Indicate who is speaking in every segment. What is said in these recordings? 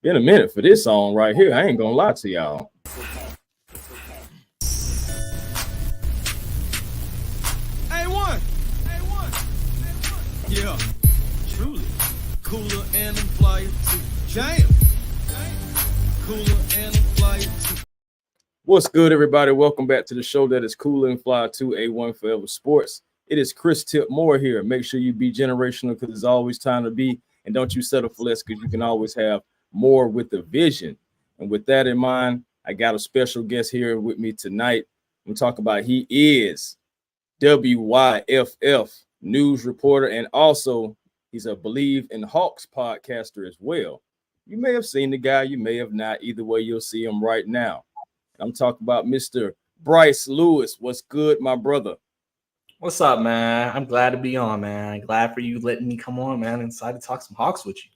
Speaker 1: Been a minute for this song right here. I ain't gonna lie to y'all.
Speaker 2: A1. Yeah, truly. Cooler and I'm flyer too. Jam. Cooler and I'm flyer too.
Speaker 1: What's good, everybody? Welcome back to the show that is Cool and Fly 2 A1 Forever Sports. It is Chris Tip Moore here. Make sure you be generational because there's always time to be, and don't you settle for less because you can always have more with the vision. And with that in mind, I got a special guest here with me tonight. I'm talking about he is WYFF news reporter, and also he's a Bleav in Hawks podcaster as well. You may have seen the guy, you may have not. Either way, you'll see him right now. I'm talking about Mr. Brice Lewis. What's good, my brother?
Speaker 3: What's up, man? I'm glad to be on, man. Glad for you letting me come on, man. I'm excited to talk some Hawks with you.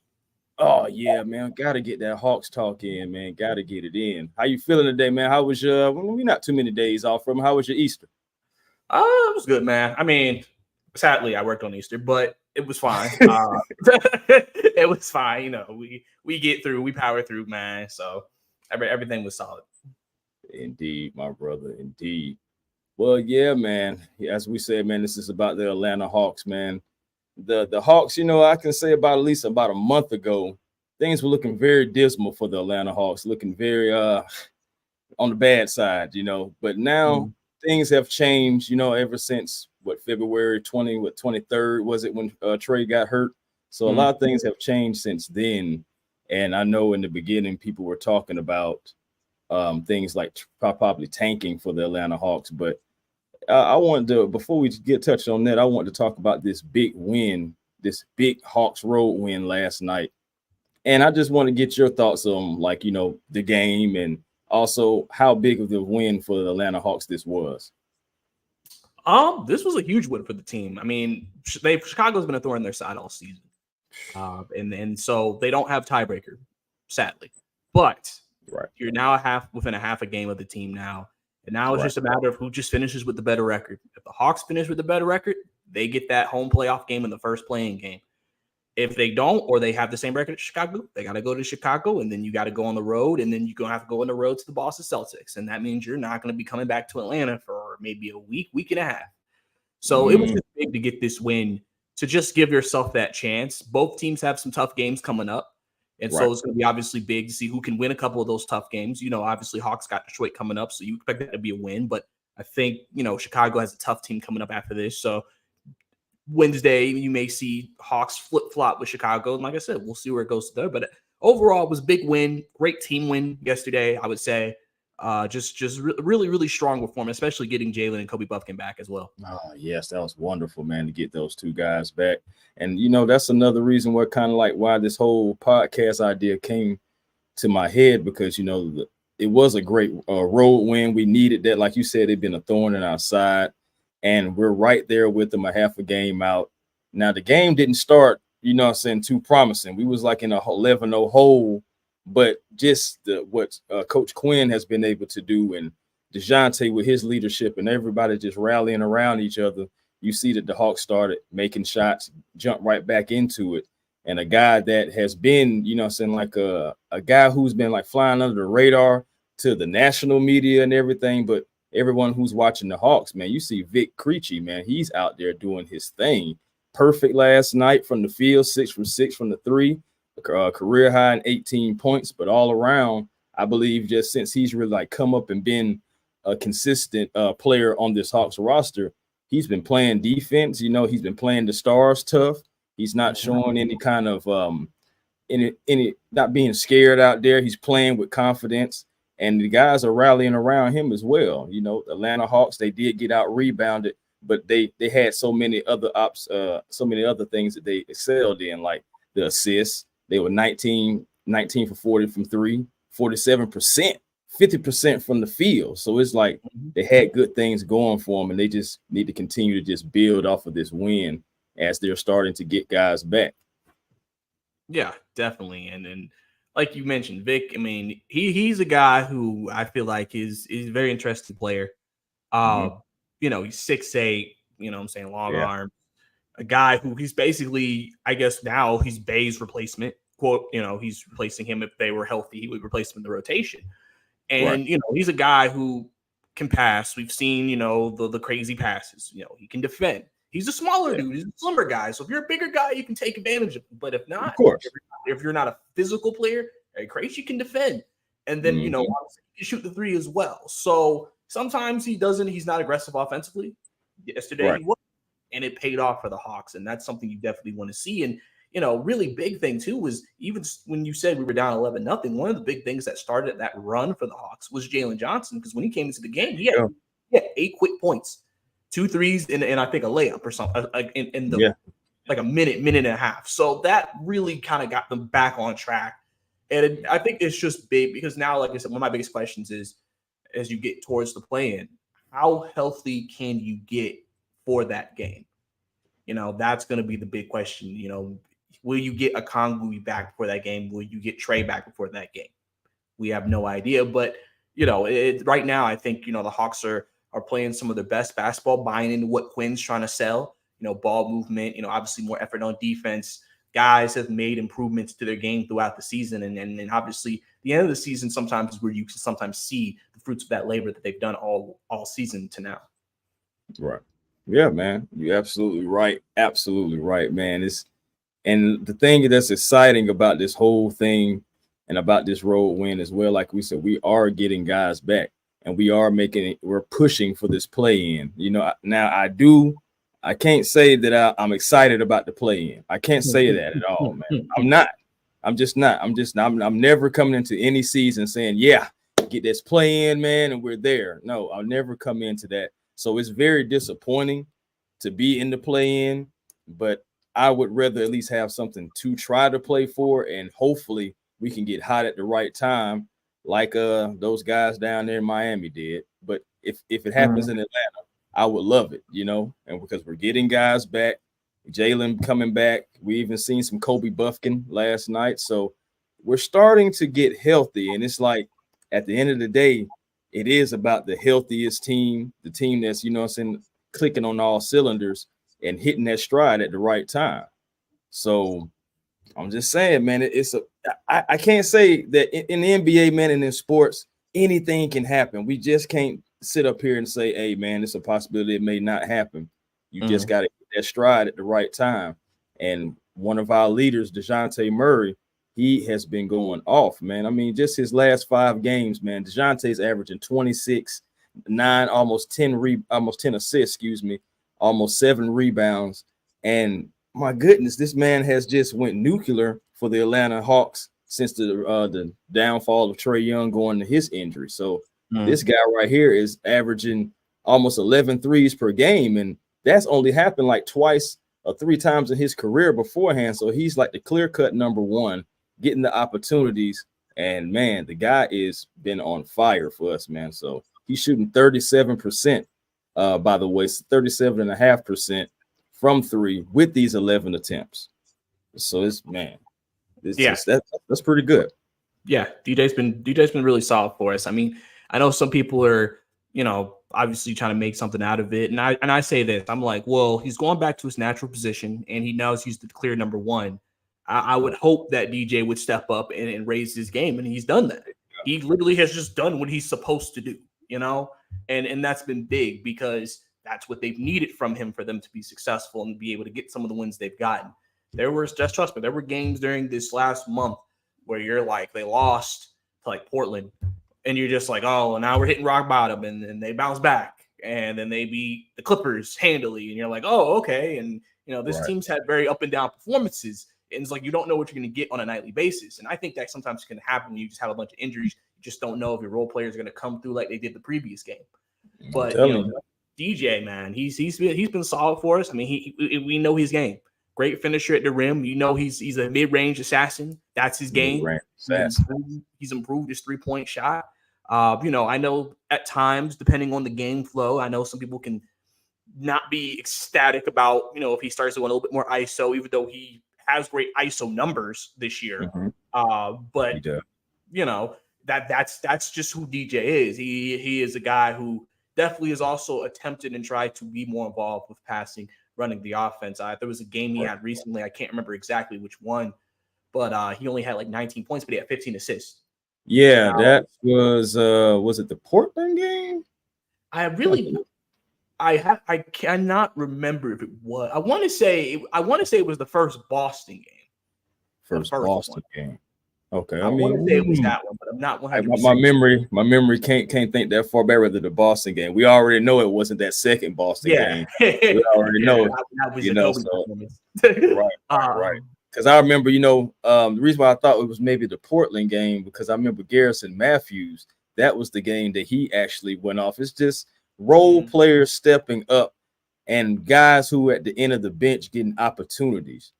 Speaker 1: Oh, yeah, man. Got to get that Hawks talk in, man. Got to get it in. How you feeling today, man? How was your, we're not too many days off from, how was your Easter?
Speaker 3: It was good, man. I mean, sadly, I worked on Easter, but it was fine. It was fine. You know, we get through, we power through, man. So everything was solid.
Speaker 1: Indeed, my brother. Indeed. Well, yeah, man. As we said, man, this is about the Atlanta Hawks, man. The Hawks, you know, I can say about at least about a month ago, things were looking very dismal for the Atlanta Hawks, looking very on the bad side, you know. But now things have changed, you know, ever since February 23rd was it when Trey got hurt. So a lot of things have changed since then. And I know in the beginning people were talking about things like probably tanking for the Atlanta Hawks, but I wanted to, before we get touched on that, I want to talk about this big win, this big Hawks road win last night. And I just want to get your thoughts on, like, you know, the game and also how big of the win for the Atlanta Hawks this was.
Speaker 3: This was a huge win for the team. I mean, Chicago's been a thorn in their side all season. And so they don't have tiebreaker, sadly. But you're now within a half a game of the team now. And now it's just a matter of who just finishes with the better record. If the Hawks finish with the better record, they get that home playoff game in the first playing game. If they don't, or they have the same record as Chicago, they got to go to Chicago, and then you got to go on the road, and then you're going to have to go on the road to the Boston Celtics. And that means you're not going to be coming back to Atlanta for maybe a week and a half. So it was just big to get this win, to just give yourself that chance. Both teams have some tough games coming up. And so it's going to be obviously big to see who can win a couple of those tough games. You know, obviously Hawks got Detroit coming up, so you expect that to be a win. But I think, you know, Chicago has a tough team coming up after this. So Wednesday, you may see Hawks flip-flop with Chicago. And like I said, we'll see where it goes there. But overall, it was a big win. Great team win yesterday, I would say. Just really, really strong performance, especially getting Jalen and Kobe Buffkin back as well.
Speaker 1: Oh, yes, that was wonderful, man, to get those two guys back. And, you know, that's another reason why this whole podcast idea came to my head, because, you know, it was a great road win. We needed that. Like you said, they've been a thorn in our side, and we're right there with them a half a game out. Now, the game didn't start, you know what I'm saying, too promising. We was like in a 11-0 hole. But just what Coach Quinn has been able to do, and DeJounte with his leadership and everybody just rallying around each other, you see that the Hawks started making shots, jump right back into it. And a guy that has been, you know what I'm saying, like a guy who's been like flying under the radar to the national media and everything. But everyone who's watching the Hawks, man, you see Vic Krejci, man, he's out there doing his thing. Perfect last night from the field, 6 from 6 from the three. Career high in 18 points, but all around, I believe just since he's really like come up and been a consistent player on this Hawks roster, he's been playing defense. You know, he's been playing the stars tough. He's not showing any kind of any not being scared out there. He's playing with confidence, and the guys are rallying around him as well. You know, the Atlanta Hawks, they did get out rebounded, but they had so many other things that they excelled in, like the assists. They were 19 for 40 from three, 47%, 50% from the field. So it's like they had good things going for them, and they just need to continue to just build off of this win as they're starting to get guys back.
Speaker 3: Yeah, definitely. And like you mentioned, Vic, I mean, he's a guy who I feel like is a very interesting player. You know, he's 6'8", you know what I'm saying, long arm. A guy who he's basically, I guess now he's Bay's replacement. quote, he's replacing him. If they were healthy, he would replace him in the rotation.
Speaker 1: Right.
Speaker 3: And, he's a guy who can pass. We've seen, the crazy passes. He can defend. He's a smaller dude. He's a slimmer guy. So if you're a bigger guy, you can take advantage of him. But if not,
Speaker 1: of course,
Speaker 3: if you're not a physical player, Crazy, you can defend. And then, obviously you can shoot the three as well. So sometimes he's not aggressive offensively. Yesterday he was, and it paid off for the Hawks. And that's something you definitely want to see. And, really big thing too was even when you said we were down 11-0, one of the big things that started that run for the Hawks was Jalen Johnson, because when he came into the game, he had 8 quick points, 2 threes, and I think a layup or something in the like a minute and a half. So that really kind of got them back on track. And I think it's just big because now, like I said, one of my biggest questions is, as you get towards the play-in, how healthy can you get for that game? That's going to be the big question. Will you get Okongwu back before that game? Will you get Trey back before that game? We have no idea. But, right now, I think, the Hawks are playing some of their best basketball, buying into what Quinn's trying to sell, ball movement, obviously more effort on defense. Guys have made improvements to their game throughout the season. And obviously the end of the season sometimes is where you can sometimes see the fruits of that labor that they've done all season to now.
Speaker 1: Right. Yeah, man. You're absolutely right. Absolutely right, man. And the thing that's exciting about this whole thing and about this road win as well, like we said, we are getting guys back and we're pushing for this play-in. Now I can't say that I'm excited about the play-in. I can't say that at all, man. I'm not. I'm never coming into any season saying, get this play-in, man, and we're there. No, I'll never come into that. So it's very disappointing to be in the play-in, but I would rather at least have something to try to play for, and hopefully we can get hot at the right time, like those guys down there in Miami did. But if it happens in Atlanta, I would love it, and because we're getting guys back, Jalen coming back. We even seen some Kobe Buffkin last night. So we're starting to get healthy, and it's like at the end of the day, it is about the healthiest team, the team that's, clicking on all cylinders and hitting that stride at the right time. So I'm just saying, man, I can't say that in the NBA, man, and in sports, anything can happen. We just can't sit up here and say, hey, man, it's a possibility it may not happen. You just got to hit that stride at the right time. And one of our leaders, DeJounte Murray, he has been going off, man. I mean, just his last 5 games, man, DeJounte's averaging 26, 9, almost 10 assists, almost 7 rebounds. And my goodness, this man has just went nuclear for the Atlanta Hawks since the downfall of Trae Young going to his injury. So this guy right here is averaging almost 11 threes per game. And that's only happened like twice or 3 times in his career beforehand. So he's like the clear-cut number one, getting the opportunities. And, man, the guy is been on fire for us, man. So he's shooting 37%, by the way, 37.5% from 3 with these 11 attempts. So that's pretty good.
Speaker 3: Yeah, DJ's been really solid for us. I mean, I know some people are, obviously trying to make something out of it. And I say this, I'm like, well, he's going back to his natural position and he knows he's the clear number one. I would hope that DJ would step up and raise his game, and he's done that. He literally has just done what he's supposed to do, and that's been big because that's what they've needed from him for them to be successful and be able to get some of the wins they've gotten. There were games during this last month where you're like, they lost to like Portland, and you're just like, oh, now we're hitting rock bottom, and they bounce back, and then they beat the Clippers handily, and you're like, oh, okay, and this team's had very up and down performances. And it's like you don't know what you're going to get on a nightly basis. And I think that sometimes can happen when you just have a bunch of injuries. You just don't know if your role players are going to come through like they did the previous game. But DJ, man, he's been solid for us. I mean, we know his game. Great finisher at the rim. He's a mid-range assassin. That's his game. He's improved his 3-point shot. I know at times, depending on the game flow, I know some people can not be ecstatic about, if he starts to go a little bit more ISO, even though he has great ISO numbers this year. But that's just who DJ is. He is a guy who definitely has also attempted and tried to be more involved with passing, running the offense. There was a game he had recently, I can't remember exactly which one, but he only had like 19 points, but he had 15 assists.
Speaker 1: Yeah, that was it the Portland game?
Speaker 3: I cannot remember if it was. I want to say it was the first Boston game.
Speaker 1: First Boston game. Okay,
Speaker 3: I want to say it was that one, but I'm not 100%.
Speaker 1: My memory can't think that far back. Rather the Boston game, we already know it wasn't that second Boston game. We already know,
Speaker 3: that was
Speaker 1: right. Because I remember, the reason why I thought it was maybe the Portland game because I remember Garrison Matthews. That was the game that he actually went off. It's just role players stepping up and guys who at the end of the bench getting opportunities.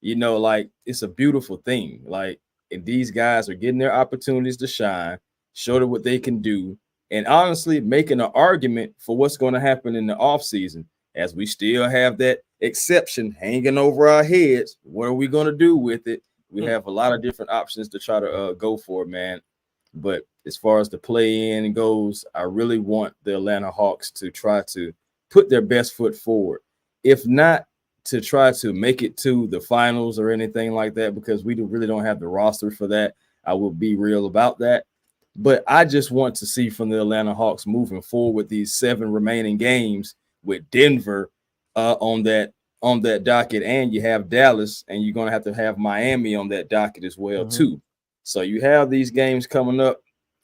Speaker 1: Like it's a beautiful thing. Like. And these guys are getting their opportunities to shine, show them what they can do, and honestly making an argument for what's going to happen in the offseason as we still have that exception hanging over our heads. What are we going to do with it? We have a lot of different options to try to go for, man. But as far as the play-in goes, I really want the Atlanta Hawks to try to put their best foot forward. If not, to try to make it to the finals or anything like that, because we really don't have the roster for that. I will be real about that. But I just want to see from the Atlanta Hawks moving forward with these 7 remaining games with Denver on that docket, and you have Dallas, and you're going to have Miami on that docket as well too. So you have these games coming up.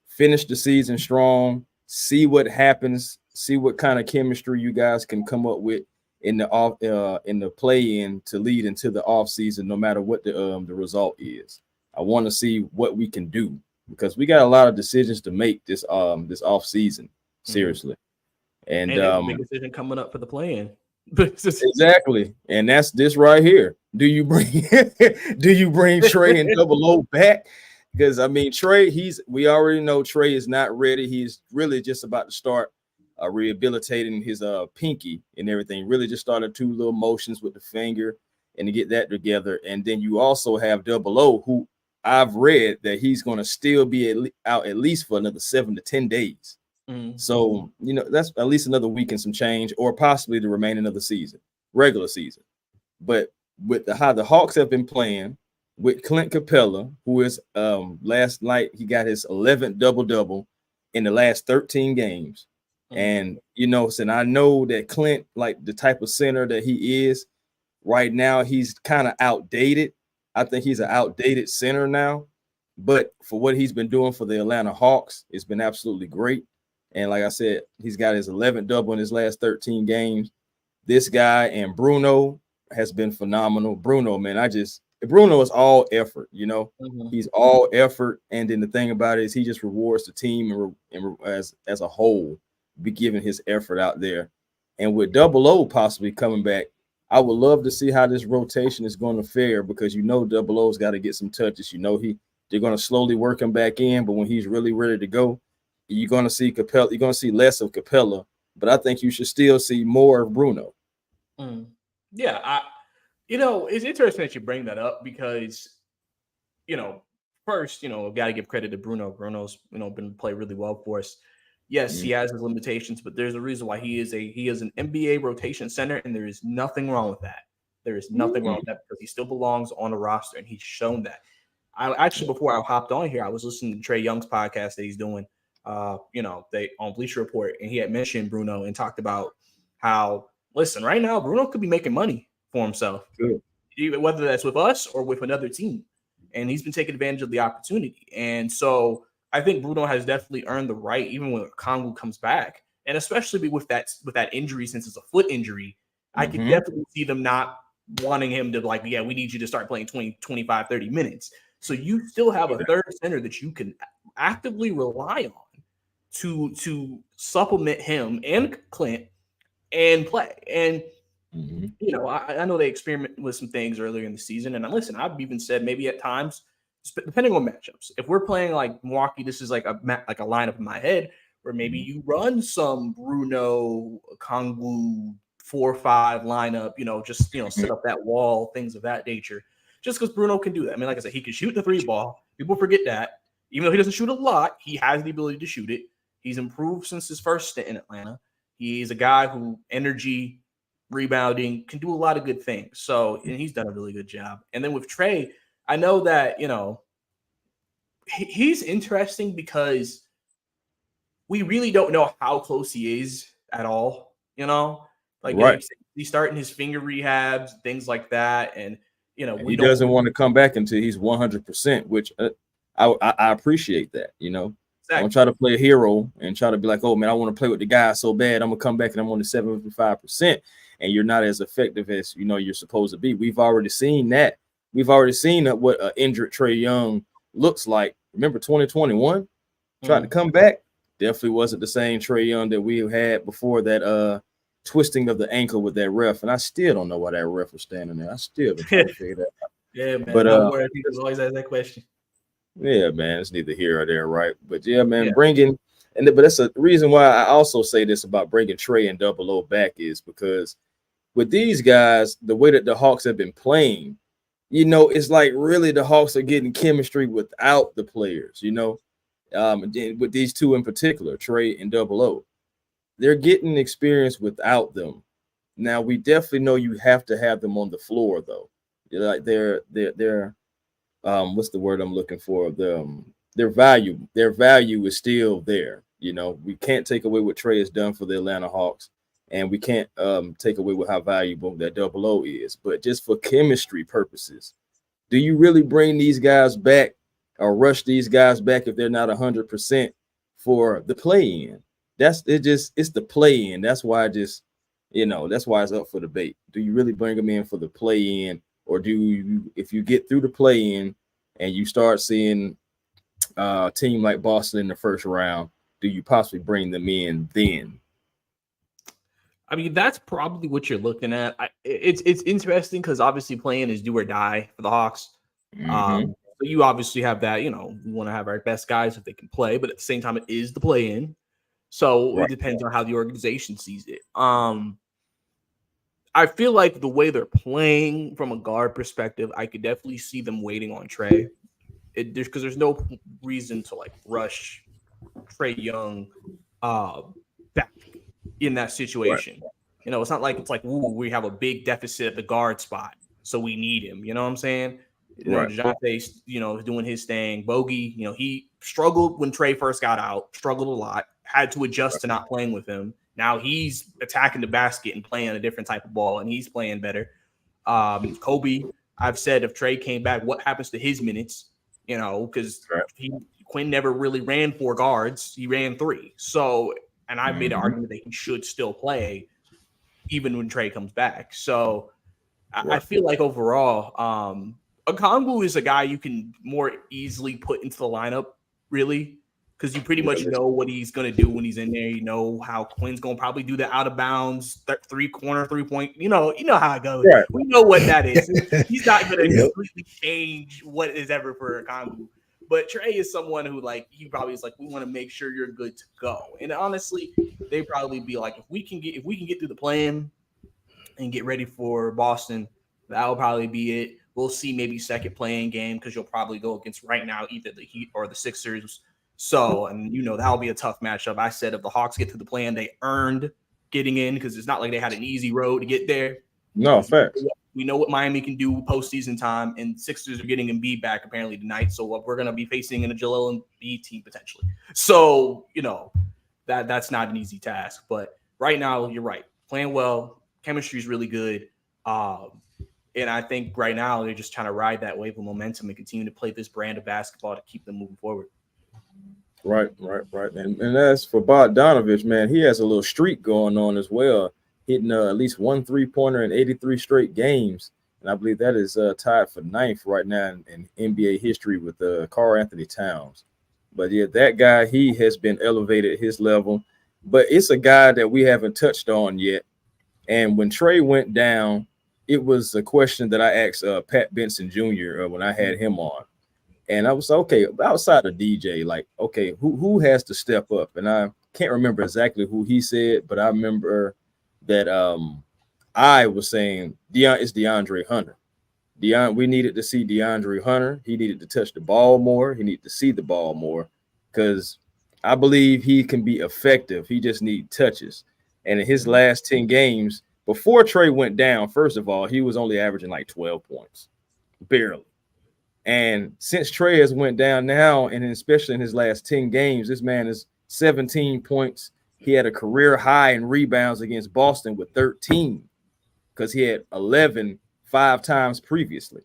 Speaker 1: Finish the season strong. See what happens. See what kind of chemistry you guys can come up with in the play-in to lead into the offseason, no matter what the result is. I want to see what we can do because we got a lot of decisions to make this offseason, seriously. And
Speaker 3: a big decision coming up for the play-in.
Speaker 1: Exactly. And that's this right here. Do you bring Trey and Double O back? Because Trey, we already know Trey is not ready. He's really just about to start rehabilitating his pinky and everything. Really just started 2 little motions with the finger and to get that together. And then you also have Double O, who I've read that he's going to still be out at least for another 7 to 10 days. So, that's at least another week and some change, or possibly the remaining of the season, regular season. But with how the Hawks have been playing with Clint Capella, who is last night, he got his 11th double-double in the last 13 games. And, and I know that Clint, like the type of center that he is right now, he's kind of outdated. I think he's an outdated center now. But for what he's been doing for the Atlanta Hawks, it's been absolutely great. And like I said, he's got his 11th double in his last 13 games. This guy and Bruno has been phenomenal. Bruno, man, Bruno is all effort, He's all effort. And then the thing about it is he just rewards the team and as a whole, be giving his effort out there. And with Double O possibly coming back, I would love to see how this rotation is going to fare, because Double O's got to get some touches. They're going to slowly work him back in, but when he's really ready to go, you're going to see Capella. You're going to see less of Capella, but I think you should still see more of Bruno.
Speaker 3: Yeah, it's interesting that you bring that up because, first, I've got to give credit to Bruno. Bruno's, been playing really well for us. Yes, he has his limitations, but there's a reason why he is an NBA rotation center, and there is nothing wrong with that. There is nothing wrong with that because he still belongs on the roster, and he's shown that. Before I hopped on here, I was listening to Trae Young's podcast that he's doing. They on Bleacher Report, and he had mentioned Bruno and talked about how, listen, right now Bruno could be making money for himself, even whether that's with us or with another team, and he's been taking advantage of the opportunity. And so I think Bruno has definitely earned the right, even when Kongu comes back, and especially with that injury, since it's a foot injury, I can definitely see them not wanting him to we need you to start playing 20, 25, 30 minutes. So you still have a third center that you can actively rely on to supplement him and Clint and play. And, I know they experimented with some things earlier in the season. And listen, I've even said maybe at times, depending on matchups, if we're playing like Milwaukee, this is like a lineup in my head where maybe you run some Bruno, Kongu 4-5 lineup, just, set up that wall, things of that nature, just because Bruno can do that. I mean, like I said, he can shoot the 3 ball. People forget that. Even though he doesn't shoot a lot, he has the ability to shoot it. He's improved since his first stint in Atlanta. He's a guy who energy, rebounding, can do a lot of good things. So, and he's done a really good job. And then with Trey, I know that, he's interesting because we really don't know how close he is at all. Like
Speaker 1: Right.
Speaker 3: he's starting his finger rehabs, things like that, and
Speaker 1: And he doesn't want to come back until he's 100%, which I appreciate that.
Speaker 3: Exactly.
Speaker 1: Don't try to play a hero and try to be like, oh man, I want to play with the guy so bad. I'm gonna come back and I'm on the 75%, and you're not as effective as you're supposed to be. We've already seen that. We've already seen what an injured Trae Young looks like. Remember 2021? Trying to come back. Definitely wasn't the same Trae Young that we had before that twisting of the ankle with that ref. And I still don't know why that ref was standing there. I still been trying to figure that out.
Speaker 3: Yeah, man.
Speaker 1: But
Speaker 3: Don't worry, people always ask that question.
Speaker 1: Yeah, man, it's neither here or there, right? But yeah, man, but that's a reason why I also say this about bringing Trae and Double O back is because with these guys, the way that the Hawks have been playing, it's like really the Hawks are getting chemistry without the players, with these two in particular, Trae and Double O. They're getting experience without them. Now, we definitely know you have to have them on the floor, though. They're what's the word I'm looking for? Their value is still there. We can't take away what Trae has done for the Atlanta Hawks, and we can't take away how valuable that Double O is. But just for chemistry purposes, do you really bring these guys back or rush these guys back if they're not 100% for the play-in? It's the play-in. That's why that's why it's up for debate. Do you really bring them in for the play-in? Or do you, if you get through the play-in and you start seeing a team like Boston in the first round, do you possibly bring them in then?
Speaker 3: I mean, that's probably what you're looking at. It's interesting because obviously playing is do or die for the Hawks. So you obviously have that, we want to have our best guys if they can play, but at the same time, it is the play-in. So It depends on how the organization sees it. I feel like the way they're playing from a guard perspective, I could definitely see them waiting on Trae. Because there's no reason to rush Trae Young back in that situation. Right. It's not like we have a big deficit at the guard spot, so we need him. You know what I'm saying? DeJounte's, doing his thing. Bogey, he struggled when Trae first got out, struggled a lot, had to adjust to not playing with him. Now he's attacking the basket and playing a different type of ball, and he's playing better. Kobe, I've said if Trae came back, what happens to his minutes? Because Quinn never really ran 4 guards. He ran 3. So, and I made an argument that he should still play even when Trae comes back. So I feel like overall, Okongwu is a guy you can more easily put into the lineup, really. Because you pretty much know what he's going to do when he's in there. You know how Quinn's going to probably do the out of bounds, 3-corner, 3-point. You know how it goes. Right. We know what that is. He's not going to completely change what is ever for Okongwu. But Trae is someone who, he probably is we want to make sure you're good to go. And honestly, they probably be if we can get through the play-in and get ready for Boston, that will probably be it. We'll see maybe second play-in game because you'll probably go against right now either the Heat or the Sixers. So, and that'll be a tough matchup. I said if the Hawks get to the play-in, they earned getting in because it's not like they had an easy road to get there.
Speaker 1: No, facts.
Speaker 3: We know what Miami can do postseason time, and Sixers are getting Embiid back apparently tonight. So what we're going to be facing in a Joel Embiid team potentially. So, that's not an easy task. But right now, you're right. Playing well. Chemistry is really good. And I think right now they're just trying to ride that wave of momentum and continue to play this brand of basketball to keep them moving forward.
Speaker 1: Right. And as for Bogdanovich, man, he has a little streak going on as well, hitting at least 1 3-pointer in 83 straight games. And I Bleav that is tied for 9th right now in NBA history with Karl Anthony Towns. But yeah, that guy, he has been elevated at his level. But it's a guy that we haven't touched on yet. And when Trae went down, it was a question that I asked Pat Benson Jr. When I had him on. And I was okay, outside of DJ, who has to step up? And I can't remember exactly who he said, but I remember that I was saying it's DeAndre Hunter. We needed to see DeAndre Hunter. He needed to touch the ball more. He needed to see the ball more because I Bleav he can be effective. He just needs touches. And in his last 10 games, before Trae went down, first of all, he was only averaging 12 points, barely. And since Trey has went down now, and especially in his last 10 games, this man is 17 points. He had a career high in rebounds against Boston with 13 because he had 11 5 times previously.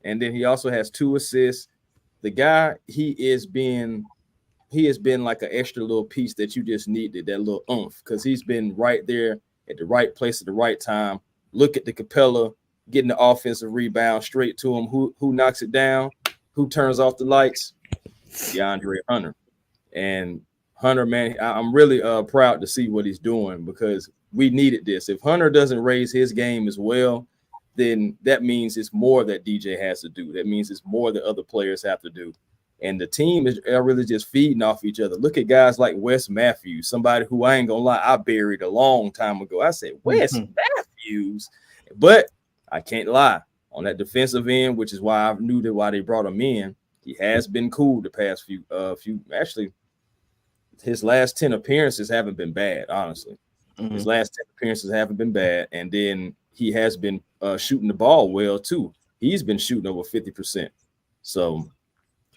Speaker 1: And then he also has 2 assists. The guy, he has been like an extra little piece that you just needed, that little oomph, because he's been right there at the right place at the right time. Look at the Capella getting the offensive rebound straight to him. Who knocks it down? Who turns off the lights? DeAndre Hunter. And Hunter, man, I'm really proud to see what he's doing because we needed this. If Hunter doesn't raise his game as well, then that means it's more that DJ has to do. That means it's more that other players have to do. And the team is really just feeding off each other. Look at guys like Wes Matthews, somebody who I ain't gonna lie, I buried a long time ago. I said, Wes Matthews, but I can't lie. On that defensive end, which is why I knew that why they brought him in, he has been cool the past few actually, his last 10 appearances haven't been bad, honestly. His last 10 appearances haven't been bad. And then he has been shooting the ball well, too. He's been shooting over 50%. So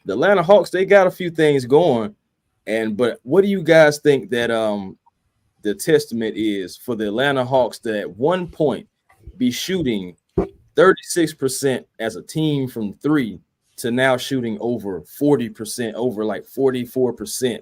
Speaker 1: the Atlanta Hawks, they got a few things going. But what do you guys think that the testament is for the Atlanta Hawks to at one point be shooting 36% as a team from 3 to now shooting over 40%, over like 44%?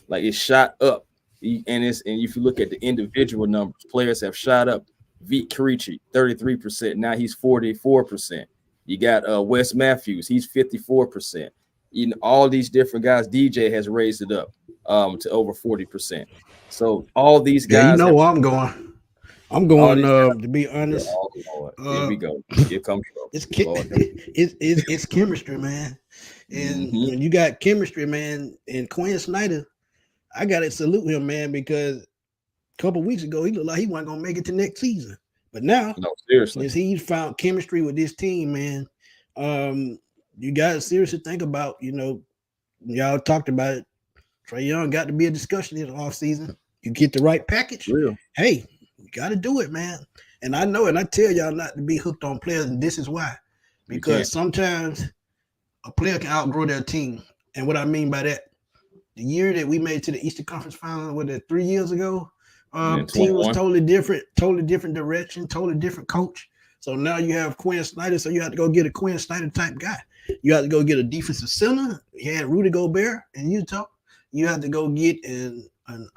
Speaker 1: Like it shot up. And if you look at the individual numbers, players have shot up. Vit Krejci, 33%. Now he's 44%. You got Wes Matthews, he's 54%. You know, all these different guys. DJ has raised it up to over 40%. So all these guys.
Speaker 4: Yeah, you know where I'm going. I'm going to be honest.
Speaker 1: Here we go. Here comes
Speaker 4: it's chemistry, man. And when you got chemistry, man, and Quinn Snyder, I gotta salute him, man, because a couple weeks ago he looked like he wasn't gonna make it to next season. But now,
Speaker 1: no, seriously,
Speaker 4: since he's found chemistry with this team, man, you gotta seriously think about, you know, y'all talked about it. Trae Young got to be a discussion in the offseason. You get the right package, hey, you got to do it, man. And I know, and I tell y'all not to be hooked on players, and this is why. Because sometimes a player can outgrow their team. And what I mean by that, the year that we made to the Eastern Conference Final, was it 3 years ago? Team was totally different direction, totally different coach. So now you have Quinn Snyder, so you have to go get a Quinn Snyder type guy. You have to go get a defensive center. You had Rudy Gobert in Utah. You have to go get an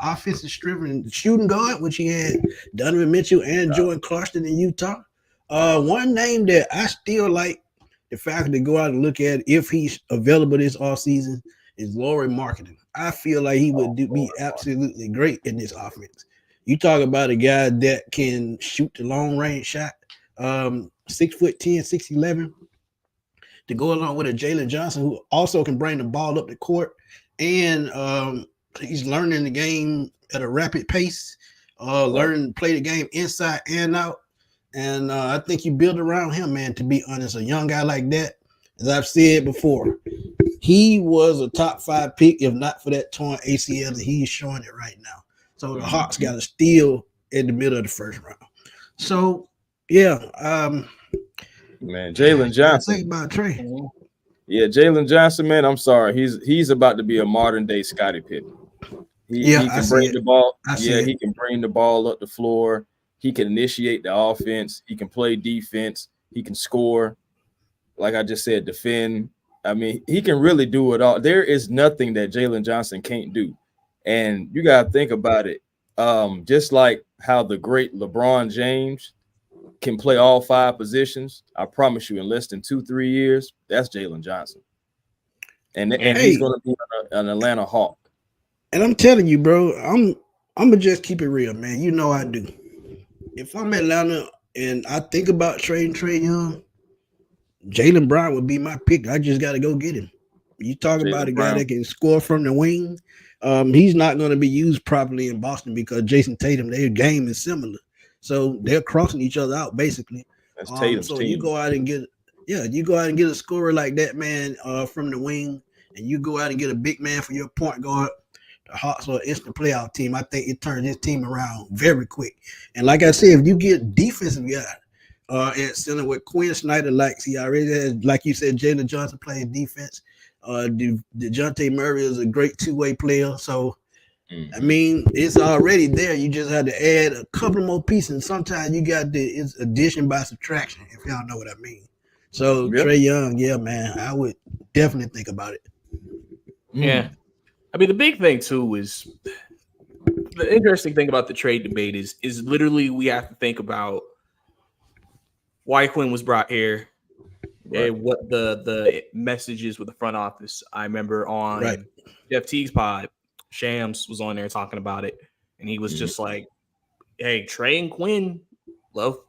Speaker 4: offensive-driven shooting guard, which he had Donovan Mitchell and Jordan Clarkson in Utah. One name that I still like the fact to go out and look at if he's available this offseason is Lauri Markkanen. I feel like he would be absolutely great in this offense. You talk about a guy that can shoot the long-range shot, 6'10", 6'11", to go along with a Jalen Johnson who also can bring the ball up the court, and he's learning the game at a rapid pace, learning to play the game inside and out. And I think you build around him, man, to be honest. A young guy like that, as I've said before, he was a top 5 pick, if not for that torn ACL, and he's showing it right now. So the Hawks got to steal in the middle of the first round. So, yeah.
Speaker 1: Man, Jalen Johnson.
Speaker 4: Think about Trey.
Speaker 1: Yeah, Jalen Johnson, man, I'm sorry. He's about to be a modern-day Scottie Pippen. He can bring the ball. He can bring the ball up the floor. He can initiate the offense. He can play defense. He can score. Like I just said, defend. I mean, he can really do it all. There is nothing that Jalen Johnson can't do. And you got to think about it. Just like how the great LeBron James can play all 5 positions, I promise you in less than 2-3 years, that's Jalen Johnson. And he's going to be an Atlanta Hawk.
Speaker 4: And I'm telling you, bro, I'm going to just keep it real, man. You know I do. If I'm Atlanta and I think about trading Trae Young, Jaylen Brown would be my pick. I just got to go get him. You talk about a guy that can score from the wing. He's not going to be used properly in Boston because Jason Tatum, their game is similar. So they're crossing each other out, basically.
Speaker 1: That's Tatum's team.
Speaker 4: You go out and get a scorer like that, man, from the wing, and you go out and get a big man for your point guard. The Hawks are an instant playoff team. I think it turns this team around very quick. And like I said, if you get defensive guy, at center with Quinn Snyder likes. He already has, like you said, Jalen Johnson playing defense. DeJounte Murray is a great two-way player. So, I mean, it's already there. You just have to add a couple more pieces. And sometimes you got it's addition by subtraction, if y'all know what I mean. So, Trae Young, yeah, man, I would definitely think about it.
Speaker 3: Yeah. I mean, the big thing, too, is the interesting thing about the trade debate is literally we have to think about why Quinn was brought here and what the message is with the front office. I remember on Jeff Teague's pod, Shams was on there talking about it, and he was just like, hey, Trae and Quinn love,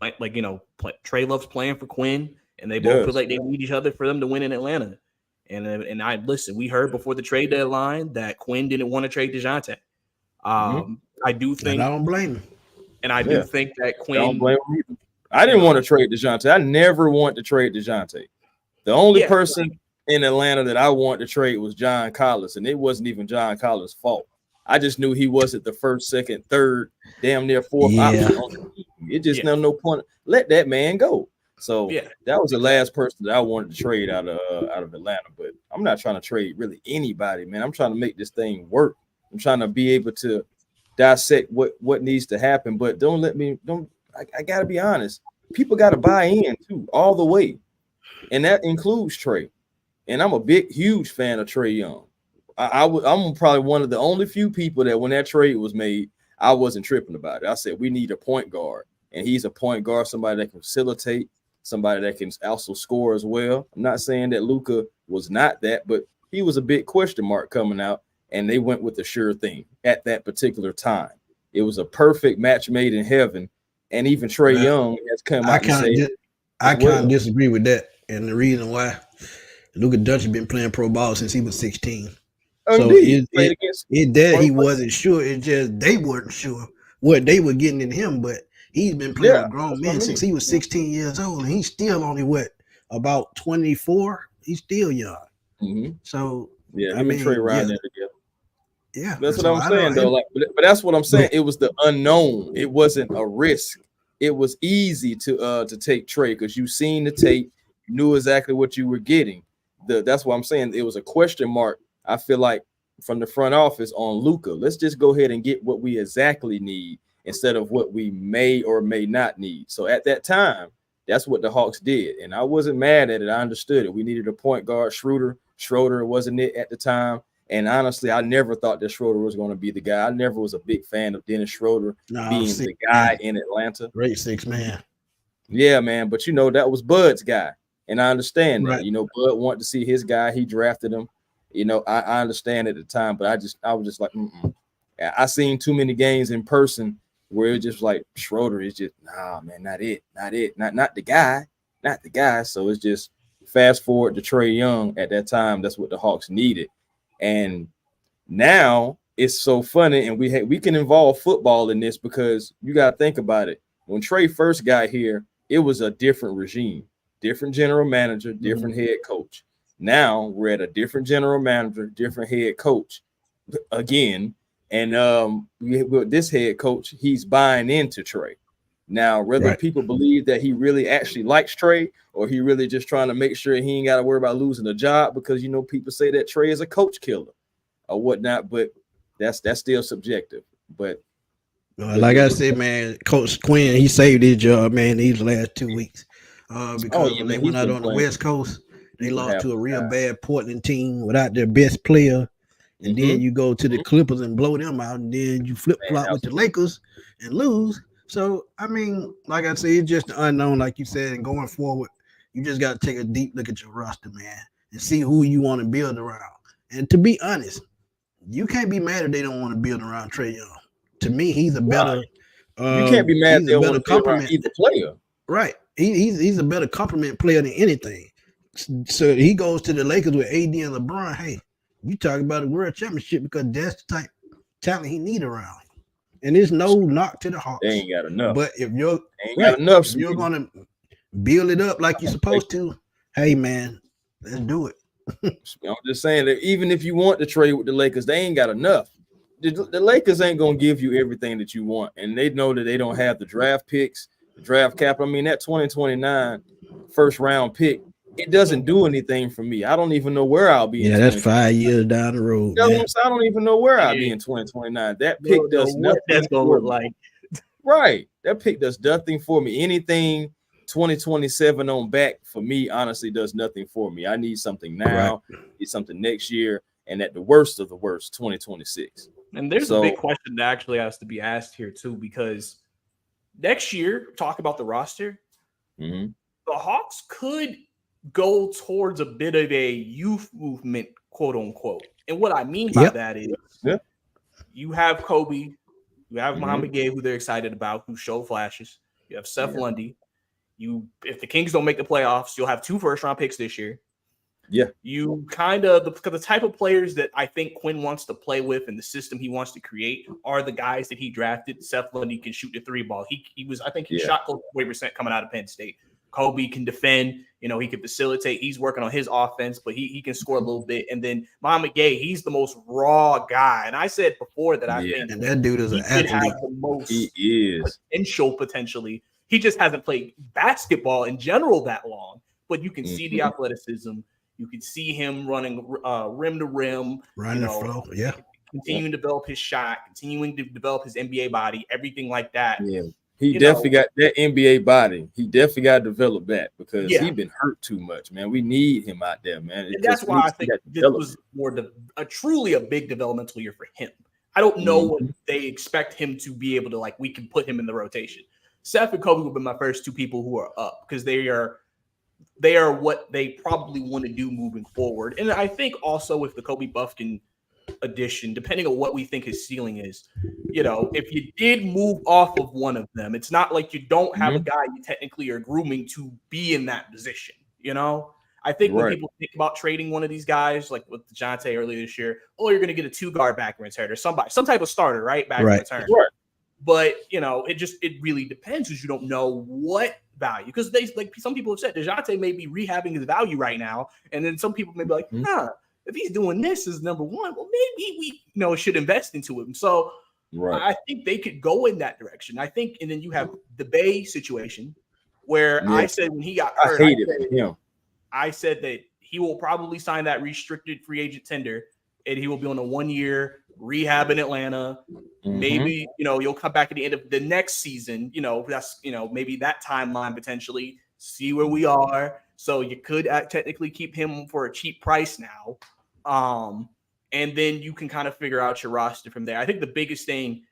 Speaker 3: Trae loves playing for Quinn, and they both feel like they need each other for them to win in Atlanta. And I listen, we heard before the trade deadline that Quinn didn't want to trade DeJounte. I do think,
Speaker 4: and I don't blame him.
Speaker 3: And I do think that Quinn.
Speaker 1: I don't blame him either. I didn't want to trade DeJounte. I never want to trade DeJounte. The only person in Atlanta that I wanted to trade was John Collins, and it wasn't even John Collins' fault. I just knew he wasn't the first, second, third, damn near fourth option on the team. It just no point. Let that man go. So that was the last person that I wanted to trade out of Atlanta. But I'm not trying to trade really anybody, man. I'm trying to make this thing work. I'm trying to be able to dissect what needs to happen. But I gotta be honest. People got to buy in too, all the way, and that includes Trae. And I'm a huge fan of Trae Young. I'm probably one of the only few people that when that trade was made, I wasn't tripping about it. I said we need a point guard, and he's a point guard, somebody that can facilitate, somebody that can also score as well. I'm not saying that Luka was not that, but he was a big question mark coming out, and they went with the sure thing at that particular time. It was a perfect match made in heaven, and even Trae Young has come out and said,
Speaker 4: I kind of disagree with that, and the reason why Luka Doncic been playing pro ball since he was 16. So he wasn't sure. It just they weren't sure what they were getting in him, but he's been playing with grown men since he was 16 years old, and he's still only about 24. He's still young. So
Speaker 1: I mean, Trae riding there together.
Speaker 4: Yeah,
Speaker 1: that's what I'm saying though. But that's what I'm saying. It was the unknown. It wasn't a risk. It was easy to take Trae because you seen the tape, you knew exactly what you were getting. That's what I'm saying. It was a question mark. I feel like from the front office on Luka. Let's just go ahead and get what we exactly need instead of what we may or may not need. So at that time, that's what the Hawks did, and I wasn't mad at it. I understood it. We needed a point guard. Schroeder wasn't it at the time. And honestly, I never thought that Schroeder was going to be the guy. I never was a big fan of Dennis Schroeder being the guy in Atlanta.
Speaker 4: Great six man.
Speaker 1: Yeah, man. But, that was Bud's guy. And I understand that. Bud wanted to see his guy. He drafted him. I understand at the time. But I was just like, I seen too many games in person where it was just like Schroeder is just, nah, man, not it. Not the guy. Not the guy. So it's just fast forward to Trae Young at that time. That's what the Hawks needed. And now it's so funny, and we can involve football in this because you got to think about it. When Trae first got here, it was a different regime, different general manager, different head coach. Now we're at a different general manager, different head coach again. And with this head coach, he's buying into Trae. Now, whether people believe that he really actually likes Trae or he really just trying to make sure he ain't got to worry about losing a job because, people say that Trae is a coach killer or whatnot, but that's still subjective. But
Speaker 4: like I said, man, Coach Quinn, he saved his job, man, these last 2 weeks because when they went out on the West Coast, they lost to a real bad Portland team without their best player. And then you go to the Clippers and blow them out, and then you flip-flop with the Lakers and lose. So, I mean, like I said, it's just the unknown, like you said, and going forward, you just got to take a deep look at your roster, man, and see who you want to build around. And to be honest, you can't be mad if they don't want to build around Trae Young. To me, he's a better
Speaker 1: you can't be mad if they want to build around either player.
Speaker 4: Right. He's a better compliment player than anything. So he goes to the Lakers with AD and LeBron. Hey, you talk about a world championship because that's the type of talent he need around. And there's no knock to the Hawks.
Speaker 1: They ain't got enough.
Speaker 4: But if you're
Speaker 1: you're
Speaker 4: gonna build it up like you're supposed to, hey man, let's do it.
Speaker 1: I'm just saying that even if you want to trade with the Lakers, they ain't got enough. The Lakers ain't gonna give you everything that you want, and they know that they don't have the draft picks. draft capital. I mean, that 2029 first round pick, it doesn't do anything for me. I don't even know where I'll be.
Speaker 4: Yeah, that's 5 years down the road.
Speaker 1: I don't even know where I'll be in 2029. That pick does nothing.
Speaker 3: What that's gonna look like.
Speaker 1: Right. That pick does nothing for me. Anything 2027 on back for me, honestly, does nothing for me. I need something now, need something next year, and at the worst of the worst, 2026.
Speaker 3: And there's a big question that actually has to be asked here too, because next year, talk about the roster, the Hawks could go towards a bit of a youth movement, quote unquote. And what I mean by that is you have Kobe, you have Muhammad Gay, who they're excited about, who showed flashes. You have Seth Lundy. If the Kings don't make the playoffs, you'll have 2 first-round picks this year.
Speaker 1: Yeah.
Speaker 3: You kind of the type of players that I think Quinn wants to play with and the system he wants to create are the guys that he drafted. Seth Lundy can shoot the 3 ball. I think he shot close to 40% coming out of Penn State. Kobe can defend, he can facilitate. He's working on his offense, but he can score a little bit. And then Muhammad Gay, he's the most raw guy. And I said before that I think
Speaker 4: that dude is an athlete.
Speaker 3: Have the most potential potentially. He just hasn't played basketball in general that long, but you can see the athleticism. You can see him running rim to rim,
Speaker 4: running the flow. Yeah.
Speaker 3: Continuing to develop his shot, continuing to develop his NBA body, everything like that.
Speaker 1: Yeah. He definitely got that NBA body. He definitely got to develop that because he's been hurt too much, man. We need him out there, man.
Speaker 3: And that's why I think this was truly a big developmental year for him. I don't know what they expect him to be able to, we can put him in the rotation. Seth and Kobe will be my first 2 people who are up because they are what they probably want to do moving forward. And I think also with the Kobe Buffkin addition, depending on what we think his ceiling is, if you did move off of one of them, it's not like you don't have a guy you technically are grooming to be in that position. I think when people think about trading one of these guys, like with DeJounte earlier this year, you're going to get a 2-guard back in return or some type of starter, right? Back in return. Right. But, it really depends because you don't know what value. Because some people have said DeJounte may be rehabbing his value right now. And then some people may be like, if he's doing this as number 1, well, maybe we should invest into him. So I think they could go in that direction. I think, and then you have the Bay situation where I said when he got hurt, I said that he will probably sign that restricted free agent tender and he will be on a 1-year rehab in Atlanta. Maybe, you'll come back at the end of the next season, that's, maybe that timeline potentially, see where we are. So you could technically keep him for a cheap price now. And then you can kind of figure out your roster from there. I think the biggest thing,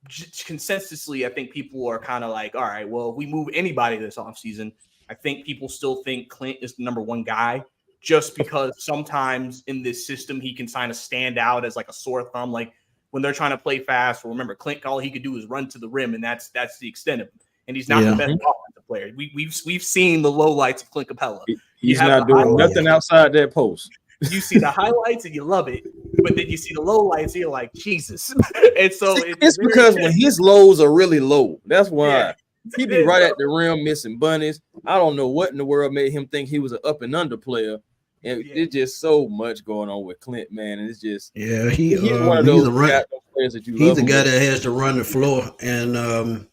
Speaker 3: consensusly, I think people are kind of like, all right, well, if we move anybody this offseason, I think people still think Clint is the number 1 guy. Just because sometimes in this system, he can kind of stand out as like a sore thumb. Like when they're trying to play fast, remember, Clint, all he could do is run to the rim, and that's the extent of him. And he's not the best offensive player. We've seen the lowlights of Clint Capella.
Speaker 1: He's not doing nothing outside that post.
Speaker 3: You see the highlights and you love it, but then you see the lowlights and you're like, Jesus. And so
Speaker 1: it's because when his lows are really low, that's why he be right at the rim missing bunnies. I don't know what in the world made him think he was an up and under player. And it's just so much going on with Clint, man. And it's just he's one of those players that you love.
Speaker 4: He's the guy that has to run the floor, and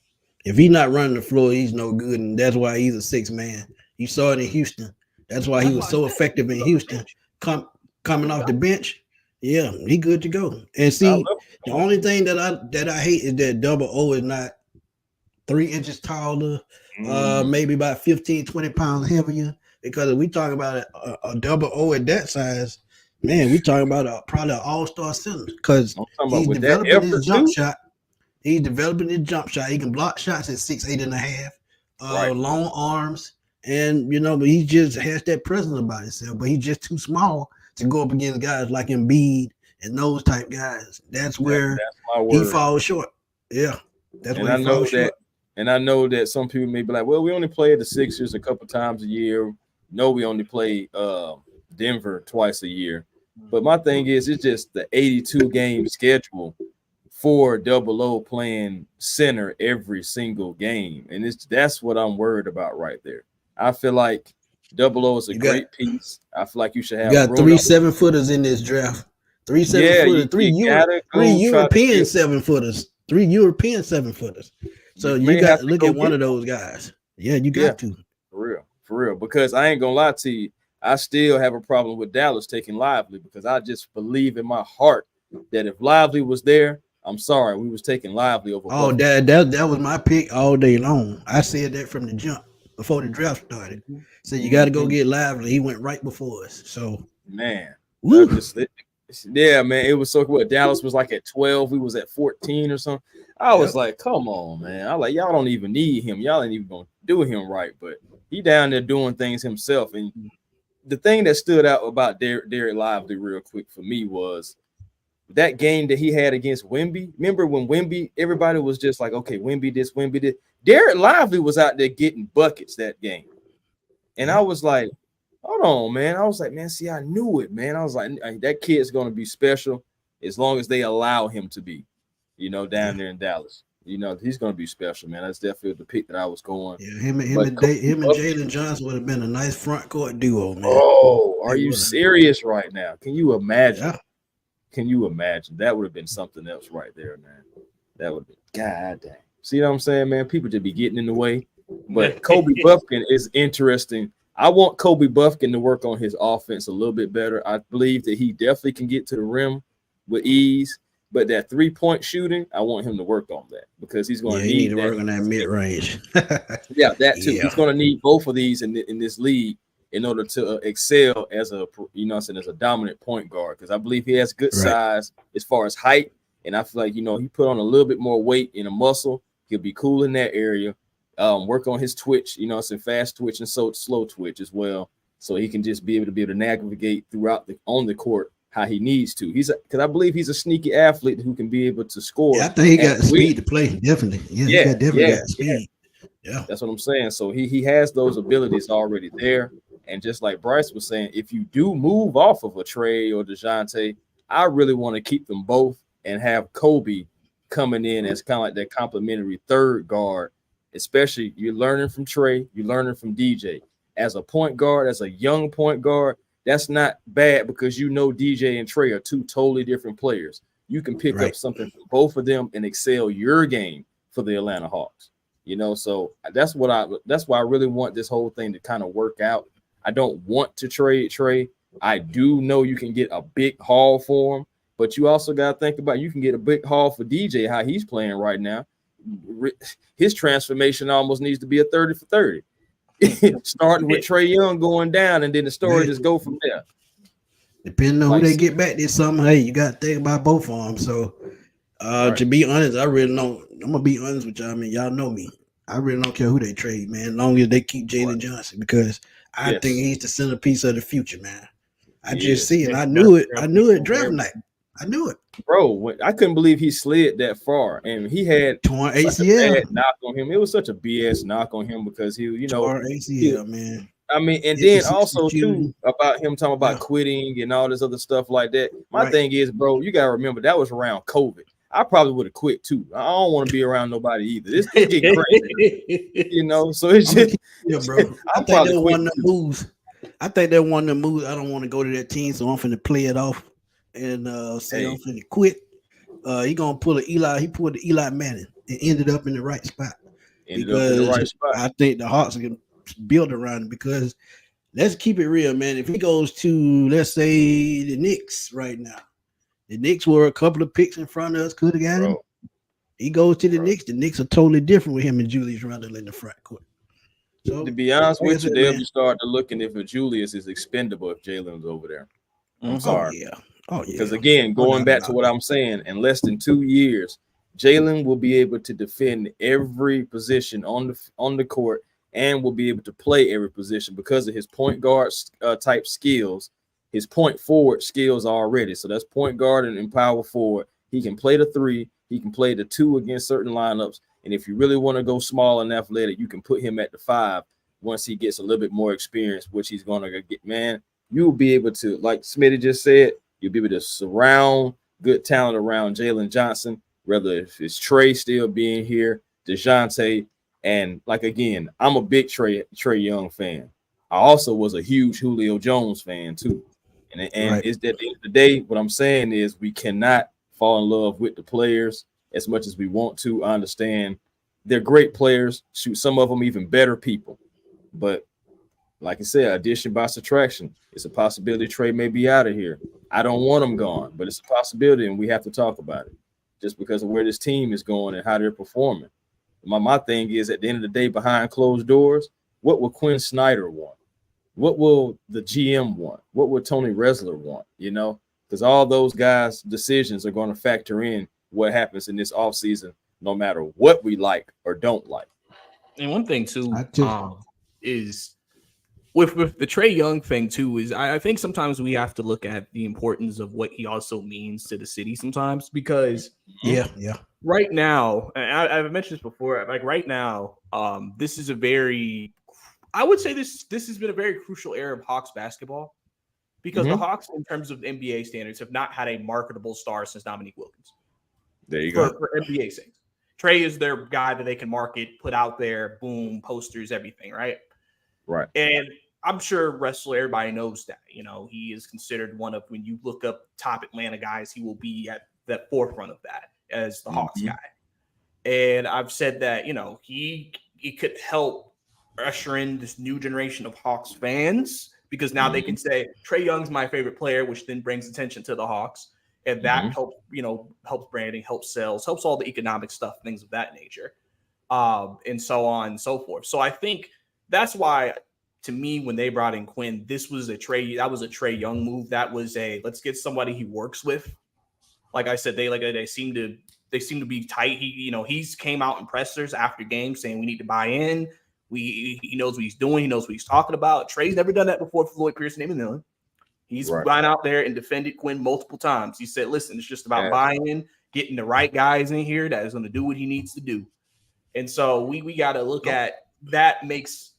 Speaker 4: if he's not running the floor, he's no good, and that's why he's a 6th man. You saw it in Houston. That's why he was so effective in Houston. Coming off the bench, he good to go. And see, the only thing that I hate is that double O is not 3 inches taller, maybe about 15, 20 pounds heavier. Because if we talk about a double O at that size, man, we talking about probably an all-star center. Because he's developing his jump shot. He's developing his jump shot. He can block shots at 6'8" and a half, long arms, and but he just has that presence about himself. But he's just too small to go up against guys like Embiid and those type guys. That's where he falls short. Yeah, that's where he falls short.
Speaker 1: And I know that some people may be like, well, we only play the Sixers a couple times a year. No, we only play Denver twice a year. But my thing is, it's just the 82 game schedule for double O playing center every single game. And that's what I'm worried about right there. I feel like double O is a great piece. I feel like you should have.
Speaker 4: You got 3 7-footers in this draft. 3 7-footers, 3 European 7-footers, 3 European 7-footers. So
Speaker 1: may
Speaker 4: you got
Speaker 1: have
Speaker 4: to
Speaker 1: to
Speaker 4: look
Speaker 1: go
Speaker 4: at one
Speaker 1: get
Speaker 4: of those guys. Yeah, you
Speaker 1: yeah,
Speaker 4: got to.
Speaker 1: for real. Because I ain't gonna lie to you, I still have a problem with Dallas taking Lively because I just believe in my heart that if Lively was there, I'm sorry, we was taking Lively over
Speaker 4: Oh,
Speaker 1: Buffalo.
Speaker 4: that was my pick all day long. I said that from the jump before the draft started. So you got to go
Speaker 1: Mhm.
Speaker 4: get Lively. He went right before us. So,
Speaker 1: Man, I
Speaker 4: woo.
Speaker 1: just yeah, man, it was so cool. Dallas was like at 12, we was at 14 or something. I was
Speaker 4: Yep.
Speaker 1: like, come on, man. I like y'all don't even need him. Y'all ain't even gonna do him right, but he down there doing things himself. And the thing that stood out about Derek Lively real quick for me was that game that he had against Wemby. Remember when Wemby, everybody was just like, okay, Wemby this, Wemby this. Derek Lively was out there getting buckets that game. And I
Speaker 4: Yep.
Speaker 1: was like, hold on, man. I was like, man, see, I knew it, man. I was like, that kid's going to be special as long as they allow him to be, down there in Dallas. He's going to be special, man. That's definitely the pick that I was going.
Speaker 4: Yeah, him
Speaker 1: But
Speaker 4: and Jalen Johnson would have been a nice front court duo, man.
Speaker 1: oh, are
Speaker 4: They
Speaker 1: you
Speaker 4: would have.
Speaker 1: serious right now? Can you imagine?
Speaker 4: Yeah.
Speaker 1: Can you imagine? That would have been something else right there, man. That would be god dang. See what I'm saying, man? People just be getting in the way. But Kobe Buffkin is interesting. I want Kobe Buffkin to work on his offense a little bit better. I believe that he definitely can get to the rim with ease. But that 3-point shooting, I want him to work on that because he's going
Speaker 4: Yeah,
Speaker 1: to
Speaker 4: he need
Speaker 1: need
Speaker 4: to
Speaker 1: that.
Speaker 4: work on that mid range.
Speaker 1: Yeah, that too.
Speaker 4: Yeah.
Speaker 1: He's going to need both of these in this league in order to excel as a as a dominant point guard because I believe he has good
Speaker 4: Right.
Speaker 1: size as far as height, and I feel like he put on a little bit more weight in a muscle. He'll be cool in that area. Work on his twitch, some fast twitch and so slow twitch as well, so he can just be able to navigate throughout on the court how he needs to. Because I believe he's a sneaky athlete who can be able to score.
Speaker 4: Yeah, I think he got the speed to play. Definitely. Yeah, he definitely got the speed. Yeah.
Speaker 1: That's what I'm saying. So he has those abilities already there. And just like Brice was saying, if you do move off of a Trey or DeJounte, I really want to keep them both and have Kobe coming in as kind of like that complimentary third guard. Especially you're learning from Trey, you're learning from DJ. As a point guard, as a young point guard, that's not bad because DJ and Trey are two totally different players. You can pick up something from both of them and excel your game for the Atlanta Hawks. So that's why I really want this whole thing to kind of work out. I don't want to trade Trey. I do know you can get a big haul for him, but you also got to think about you can get a big haul for DJ, how he's playing right now. His transformation almost needs to be a 30 for 30. Starting with Trae Young going down, and then the story just go from there.
Speaker 4: Depending on who they get back, there's something. Hey, you got to think about both of them. So, to be honest, I really don't. I'm gonna be honest with y'all. I mean, y'all know me. I really don't care who they trade, man. As long as they keep Jalen Johnson, because I think he's the centerpiece of the future, man. I just see it. I knew it. I knew it draft night. I knew it.
Speaker 1: Bro, I couldn't believe he slid that far, and he had
Speaker 4: torn ACL
Speaker 1: knock on him. It was such a BS knock on him because he,
Speaker 4: torn ACL, man.
Speaker 1: I mean, and then also too about him talking about quitting and all this other stuff like that. My thing is, bro, you gotta remember that was around COVID. I probably would have quit too. I don't want to be around nobody either. This is getting crazy, So it's just,
Speaker 4: bro. I think they're one of the moves. I think they're one of the moves. I don't want to go to that team, so I'm finna play it off and say I'm finna quit. He gonna pull an Eli. He pulled the Eli Manning and ended up in the right spot. I think the Hawks are gonna build around him because let's keep it real, man. If he goes to, let's say, the Knicks right now, the Knicks were a couple of picks in front of us, could have got him. He goes to the Knicks. The Knicks are totally different with him and Julius Randle in the front court. So,
Speaker 1: to be honest with you, they'll be starting to looking if Julius is expendable if Jalen's over there. I'm sorry.
Speaker 4: Oh yeah.
Speaker 1: Because again, going back to what I'm saying, in less than 2 years, Jalen will be able to defend every position on the court and will be able to play every position because of his point guard type skills, his point forward skills already. So that's point guard and power forward. He can play the 3. He can play the 2 against certain lineups. And if you really want to go small and athletic, you can put him at the 5 once he gets a little bit more experience, which he's going to get. Man, you'll be able to, like Smitty just said, you'll be able to surround good talent around Jalen Johnson, whether it's Trey still being here, DeJounte, and like again, I'm a big Trey Young fan. I also was a huge Julio Jones fan too. And it's at the end of the day, what I'm saying is we cannot fall in love with the players as much as we want to. I understand they're great players. Shoot, some of them even better people. But like I said, addition by subtraction. It's a possibility Trey may be out of here. I don't want him gone, but it's a possibility, and we have to talk about it just because of where this team is going and how they're performing. My thing is, at the end of the day, behind closed doors, what will Quinn Snyder want? What will the GM want? What will Tony Resler want? You know, because all those guys' decisions are going to factor in what happens in this offseason, no matter what we like or don't like.
Speaker 3: And one thing too is with the Trae Young thing too is I think sometimes we have to look at the importance of what he also means to the city sometimes, because right now, and I've mentioned this before, like right now, this is I would say this has been a very crucial era of Hawks basketball, because the Hawks, in terms of NBA standards, have not had a marketable star since Dominique Wilkins.
Speaker 1: There you go.
Speaker 3: For NBA sakes. Trae is their guy that they can market, put out there, boom, posters, everything, right?
Speaker 1: Right.
Speaker 3: And I'm sure everybody knows that. You know, he is considered one of, when you look up top Atlanta guys, he will be at the forefront of that as the Hawks guy. And I've said that, you know, he could help usher in this new generation of Hawks fans, because now they can say Trae Young's my favorite player, which then brings attention to the Hawks. And that helps branding, helps sales, helps all the economic stuff, things of that nature, and so on and so forth. So I think that's why, to me, when they brought in Quinn, that was a Trae Young move. That was let's get somebody he works with. Like I said, they seem to be tight. He's came out in pressers after games saying we need to buy in. He knows what he's doing. He knows what he's talking about. Trae's never done that before for Lloyd Pierce and Eamon Miller. He's gone out there and defended Quinn multiple times. He said, listen, it's just about buying in, getting the right guys in here that is going to do what he needs to do. And so we got to look at that.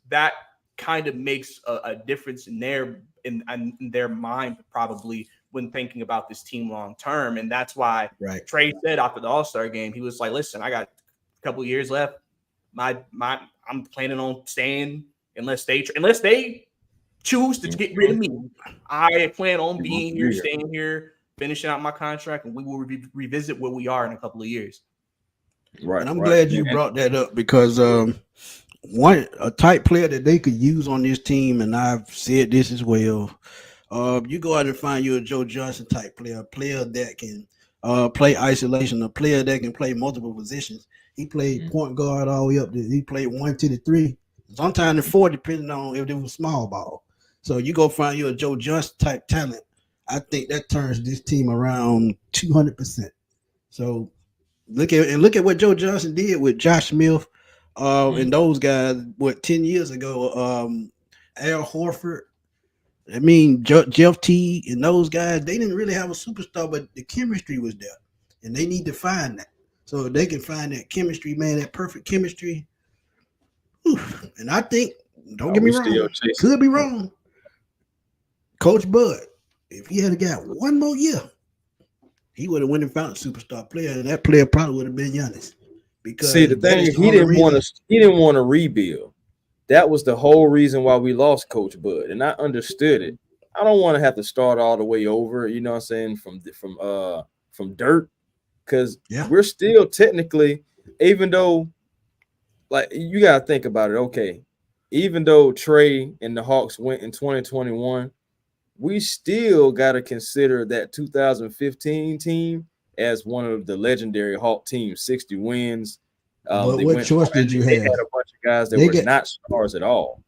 Speaker 3: That kind of makes a difference in their mind, probably, when thinking about this team long term. And that's why Trae said after the All-Star game, he was like, listen, I got a couple of years left. I'm planning on staying unless they choose to get rid of me. I plan on being here, staying here, finishing out my contract, and we will revisit where we are in a couple of years.
Speaker 4: Right. And I'm glad you brought that up, because a type player that they could use on this team, and I've said this as well. You go out and find you a Joe Johnson type player, a player that can play isolation, a player that can play multiple positions. He played point guard all the way up. He played 1 to the 3, sometimes the 4, depending on if it was small ball. So you go find you a Joe Johnson type talent. I think that turns this team around 200%. So look at what Joe Johnson did with Josh Smith and those guys. 10 years ago, Al Horford. I mean, Jeff Teague and those guys. They didn't really have a superstar, but the chemistry was there, and they need to find that. So if they can find that chemistry, man, that perfect chemistry. And I think, don't get me wrong, could be wrong. Coach Bud, if he had got one more year, he would have went and found a superstar player, and that player probably would have been Giannis. Because
Speaker 1: the thing is, he didn't want to rebuild. That was the whole reason why we lost Coach Bud, and I understood it. I don't want to have to start all the way over, you know what I'm saying, from dirt, because we're still technically, even though, like, you got to think about it. Okay, even though Trae and the Hawks went in 2021, we still got to consider that 2015 team as one of the legendary Hawk teams, 60 wins.
Speaker 4: But what choice did you have?
Speaker 1: They had a bunch of guys that were not stars at all.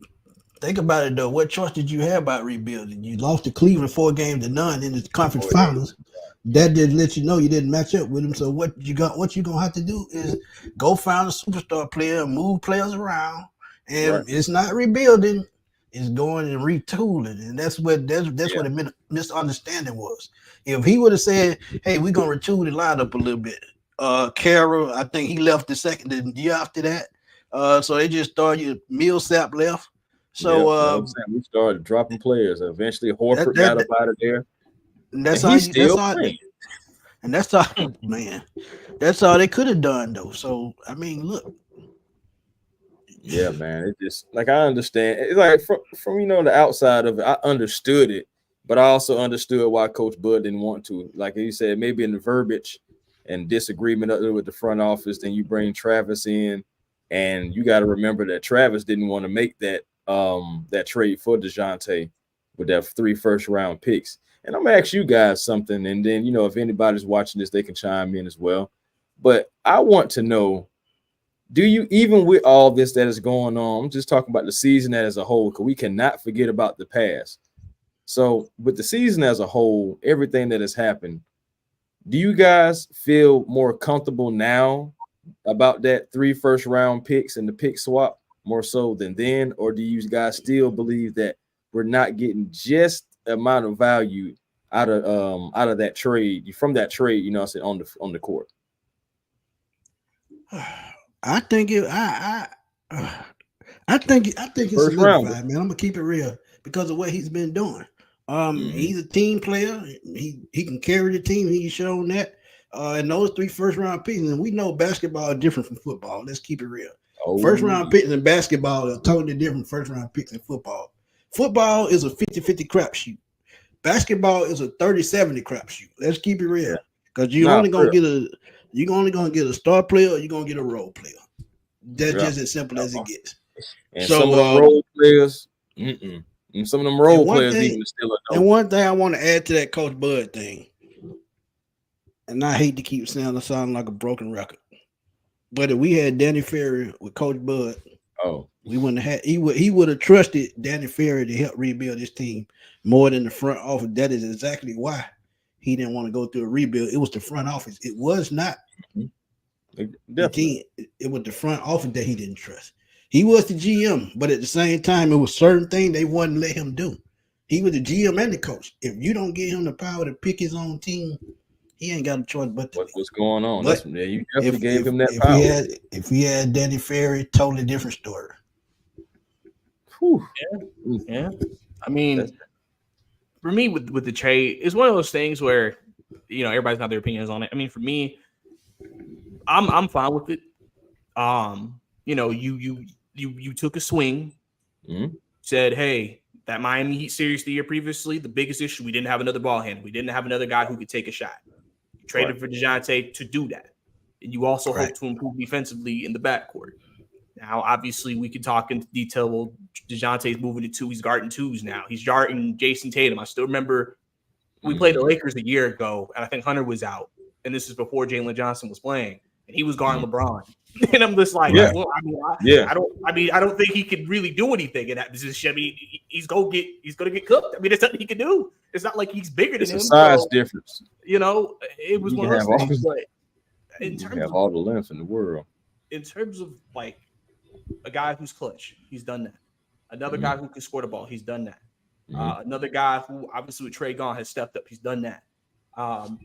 Speaker 4: Think about it, though. What choice did you have about rebuilding? You lost to Cleveland 4-0 in the conference finals. That didn't let you know you didn't match up with them. So what you're gonna have to do is go find a superstar player, move players around, and it's not rebuilding. Is going and retooling, and that's what the misunderstanding was. If he would have said, "Hey, we're gonna retool the lineup a little bit," Carroll, I think he left the year after that. So they just started. Millsap left. So
Speaker 1: we started dropping players. Eventually, Horford got up out of there.
Speaker 4: And that's all. And that's all, man. That's all they could have done, though. So I mean, look.
Speaker 1: Yeah, man. It just, like, I understand. It's like from the outside of it, I understood it, but I also understood why Coach Bud didn't want to. Like you said, maybe in the verbiage and disagreement with the front office, then you bring Travis in And you got to remember that Travis didn't want to make that that trade for DeJounte with that 3 first-round picks. And I'm gonna ask you guys something, and then if anybody's watching this, they can chime in as well. But I want to know, do you, even with all this that is going on, I'm just talking about the season as a whole, because we cannot forget about the past. So with the season as a whole, everything that has happened, do you guys feel more comfortable now about that 3 first-round picks and the pick swap more so than then? Or do you guys still Bleav that we're not getting just the amount of value out of that trade, from that trade, I said, on the court?
Speaker 4: I think it's
Speaker 1: First round,
Speaker 4: solidified, man. I'm gonna keep it real because of what he's been doing. He's a team player. He can carry the team. He's shown that. And those 3 first-round picks, and we know basketball is different from football. Let's keep it real. First-round picks in basketball are totally different from first-round picks in football. Football is a 50-50 crapshoot. Basketball is a 30-70 crapshoot. Let's keep it real, because you're only gonna get a star player, or you're gonna get a role player. That's just as simple as it gets.
Speaker 1: And so, some of the role players, and some of them role players even still a no.
Speaker 4: And one thing I want to add to that Coach Bud thing, and I hate to keep sounding like a broken record, but if we had Danny Ferry with Coach Bud, we wouldn't have had. He would have trusted Danny Ferry to help rebuild his team more than the front office. That is exactly why he didn't want to go through a rebuild. It was the front office. It was not the team. It was the front office that he didn't trust. He was the GM, but at the same time, it was certain things they wouldn't let him do. He was the GM and the coach. If you don't give him the power to pick his own team, he ain't got a choice but to.
Speaker 1: What's going on?
Speaker 4: But
Speaker 1: you definitely gave him that power.
Speaker 4: If he had Danny Ferry, totally different story.
Speaker 3: Yeah. I mean, for me, with the trade, it's one of those things where everybody's got their opinions on it. I mean, for me, I'm fine with it. You took a swing, said, hey, that Miami Heat series the year previously, the biggest issue, we didn't have another ball handler. We didn't have another guy who could take a shot. You traded for DeJounte to do that. And you also hope to improve defensively in the backcourt. Now, obviously, we could talk in detail. Well, DeJounte's moving to 2. He's guarding 2s now. He's guarding Jason Tatum. I still remember we played the Lakers a year ago, and I think Hunter was out. And this is before Jalen Johnson was playing. And he was guarding LeBron. And I'm just like, I don't think he could really do anything in that position. I mean, he's gonna get cooked. I mean, it's nothing he can do. It's not like he's bigger than him.
Speaker 1: It's a size difference.
Speaker 3: It was one of those things. But in terms of
Speaker 1: all the length in the world,
Speaker 3: in terms of like a guy who's clutch, he's done that. Another guy who can score the ball, he's done that. Another guy who obviously with Trey gone has stepped up, he's done that.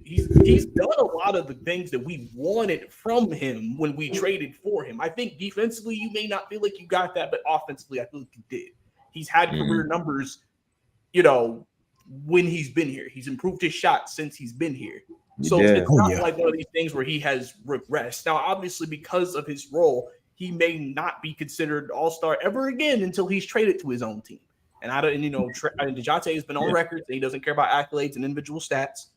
Speaker 3: He's done a lot of the things that we wanted from him when we traded for him. I think defensively, you may not feel like you got that, but offensively, I feel like you did. He's had career numbers, when he's been here. He's improved his shot since he's been here. So it's not like one of these things where he has regressed. Now, obviously, because of his role, he may not be considered all-star ever again until he's traded to his own team. And DeJounte has been on record that he doesn't care about accolades and individual stats.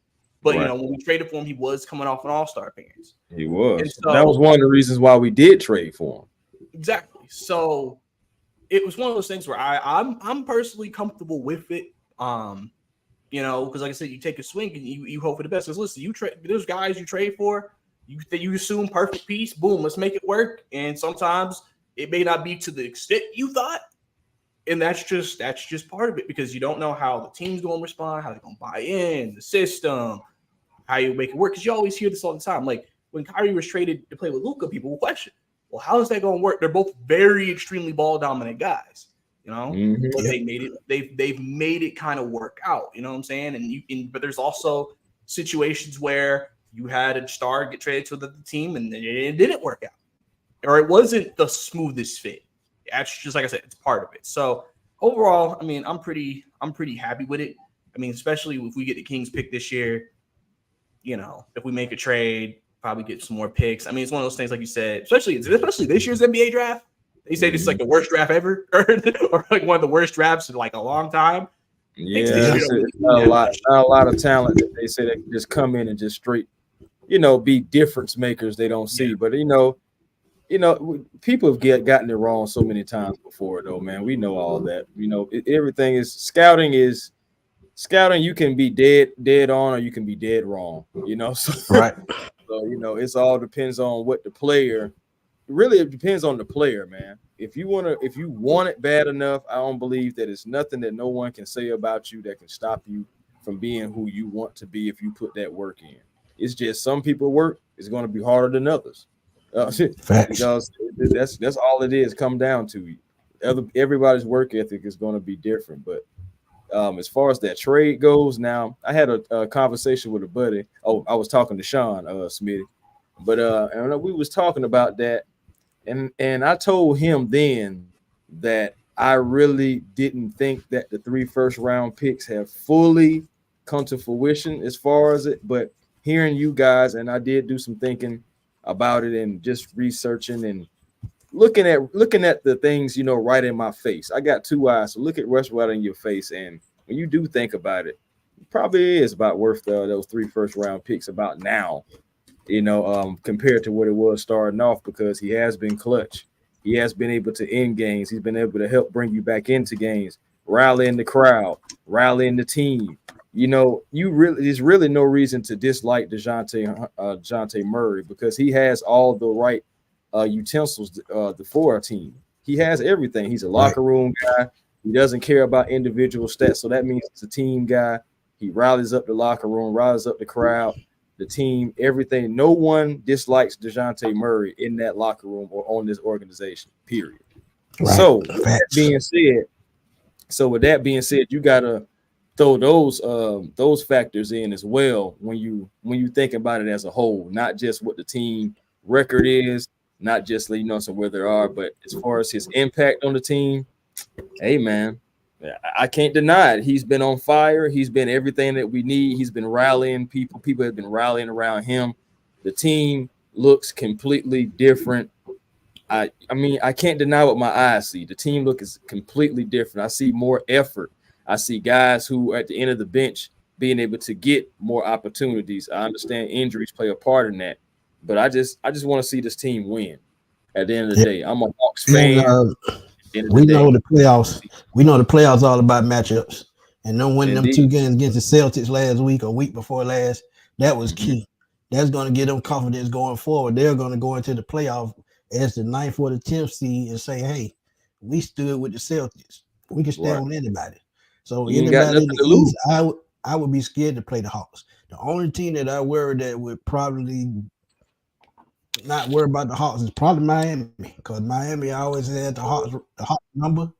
Speaker 3: But, when we traded for him, he was coming off an all-star appearance.
Speaker 1: He was. So, that was one of the reasons why we did trade for him.
Speaker 3: Exactly. So it was one of those things where I'm personally comfortable with it. Because like I said, you take a swing and you hope for the best. Because listen, there's guys you trade for, you assume perfect piece, boom, let's make it work. And sometimes it may not be to the extent you thought. And that's just part of it, because you don't know how the team's going to respond, how they're going to buy in, the system, how you make it work. Because you always hear this all the time. Like when Kyrie was traded to play with Luka, people will question, well, how is that going to work? They're both very extremely ball dominant guys, but they made it. They've made it kind of work out. You know what I'm saying? But there's also situations where you had a star get traded to the team and it didn't work out, or it wasn't the smoothest fit. That's just like I said, it's part of it. So overall, I mean, I'm pretty happy with it. I mean, especially if we get the Kings pick this year, if we make a trade, probably get some more picks. I mean, it's one of those things, like you said, especially this year's NBA draft. They say this is like the worst draft ever, or like one of the worst drafts in like a long time.
Speaker 1: Yeah, not a lot of talent that they say that can just come in and just straight, be difference makers they don't see. But people have gotten it wrong so many times before, though, man. We know all that. Everything is scouting. You can be dead on, or you can be dead wrong. So,
Speaker 4: Right.
Speaker 1: so it's all depends on what the player. Really, it depends on the player, man. If you want it bad enough, I don't believe that it's nothing that no one can say about you that can stop you from being who you want to be if you put that work in. It's just some people work is going to be harder than others.
Speaker 4: Facts.
Speaker 1: Because that's all it is. Come down to everybody's work ethic is going to be different. But as far as that trade goes, now I had a conversation with a buddy. Oh, I was talking to Sean Smitty, but and we was talking about that, and I told him then that I really didn't think that the 3 first-round picks have fully come to fruition as far as it. But hearing you guys, and I did do some thinking about it and just researching and looking at the things, right in my face. I got 2 eyes, so look at what's right in your face. And when you do think about it, it probably is about worth those 3 first-round picks about now, compared to what it was starting off, because he has been clutch. He has been able to end games. He's been able to help bring you back into games, rallying the crowd, rallying the team. There's really no reason to dislike DeJounte Murray, because he has all the right utensils for a team. He has everything. He's a locker room guy. He doesn't care about individual stats, so that means he's a team guy. He rallies up the locker room, rallies up the crowd, the team, everything. No one dislikes DeJounte Murray in that locker room or on this organization, period.
Speaker 4: Right.
Speaker 1: So with that being said, you gotta throw those factors in as well when you think about it as a whole, not just what the team record is, not just so where they are, but as far as his impact on the team. Hey, man, I can't deny it. He's been on fire. He's been everything that we need. He's been rallying people. People have been rallying around him. The team looks completely different. I mean, I can't deny what my eyes see. The team looks completely different. I see more effort. I see guys who at the end of the bench being able to get more opportunities. I understand injuries play a part in that, but I just want to see this team win. At the end of the day, I'm a Hawks fan.
Speaker 4: We know the playoffs. We know the playoffs all about matchups, and them winning them 2 games against the Celtics last week or week before last, that was key. That's going to give them confidence going forward. They're going to go into the playoff as the 9th or the 10th seed and say, "Hey, we stood with the Celtics. We can stand with anybody." So anybody in the East, I would be scared to play the Hawks. The only team that I worry that would probably not worry about the Hawks is probably Miami, because Miami always had the Hawks number.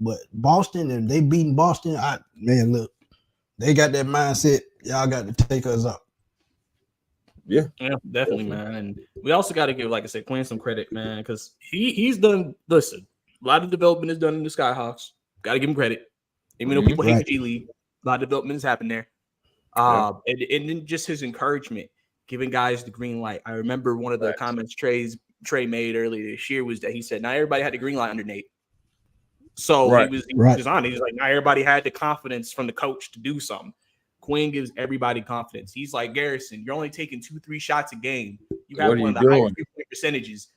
Speaker 4: But Boston, and they beating Boston, look, they got that mindset. Y'all got to take us up.
Speaker 3: Yeah, definitely, man. And we also got to give, like I said, Quinn some credit, man, because he's done. Listen, a lot of development is done in the Skyhawks. Got to give him credit. Even though people hate the G League, a lot of development has happened there. And then just his encouragement, giving guys the green light. I remember one of the comments Trey made earlier this year was that he said, "Not everybody had the green light under Nate." So he was on. He was like, "Not everybody had the confidence from the coach to do something." Quinn gives everybody confidence. He's like, "Garrison, you're only taking 2-3 shots a game. You have one of the highest 3-point percentages.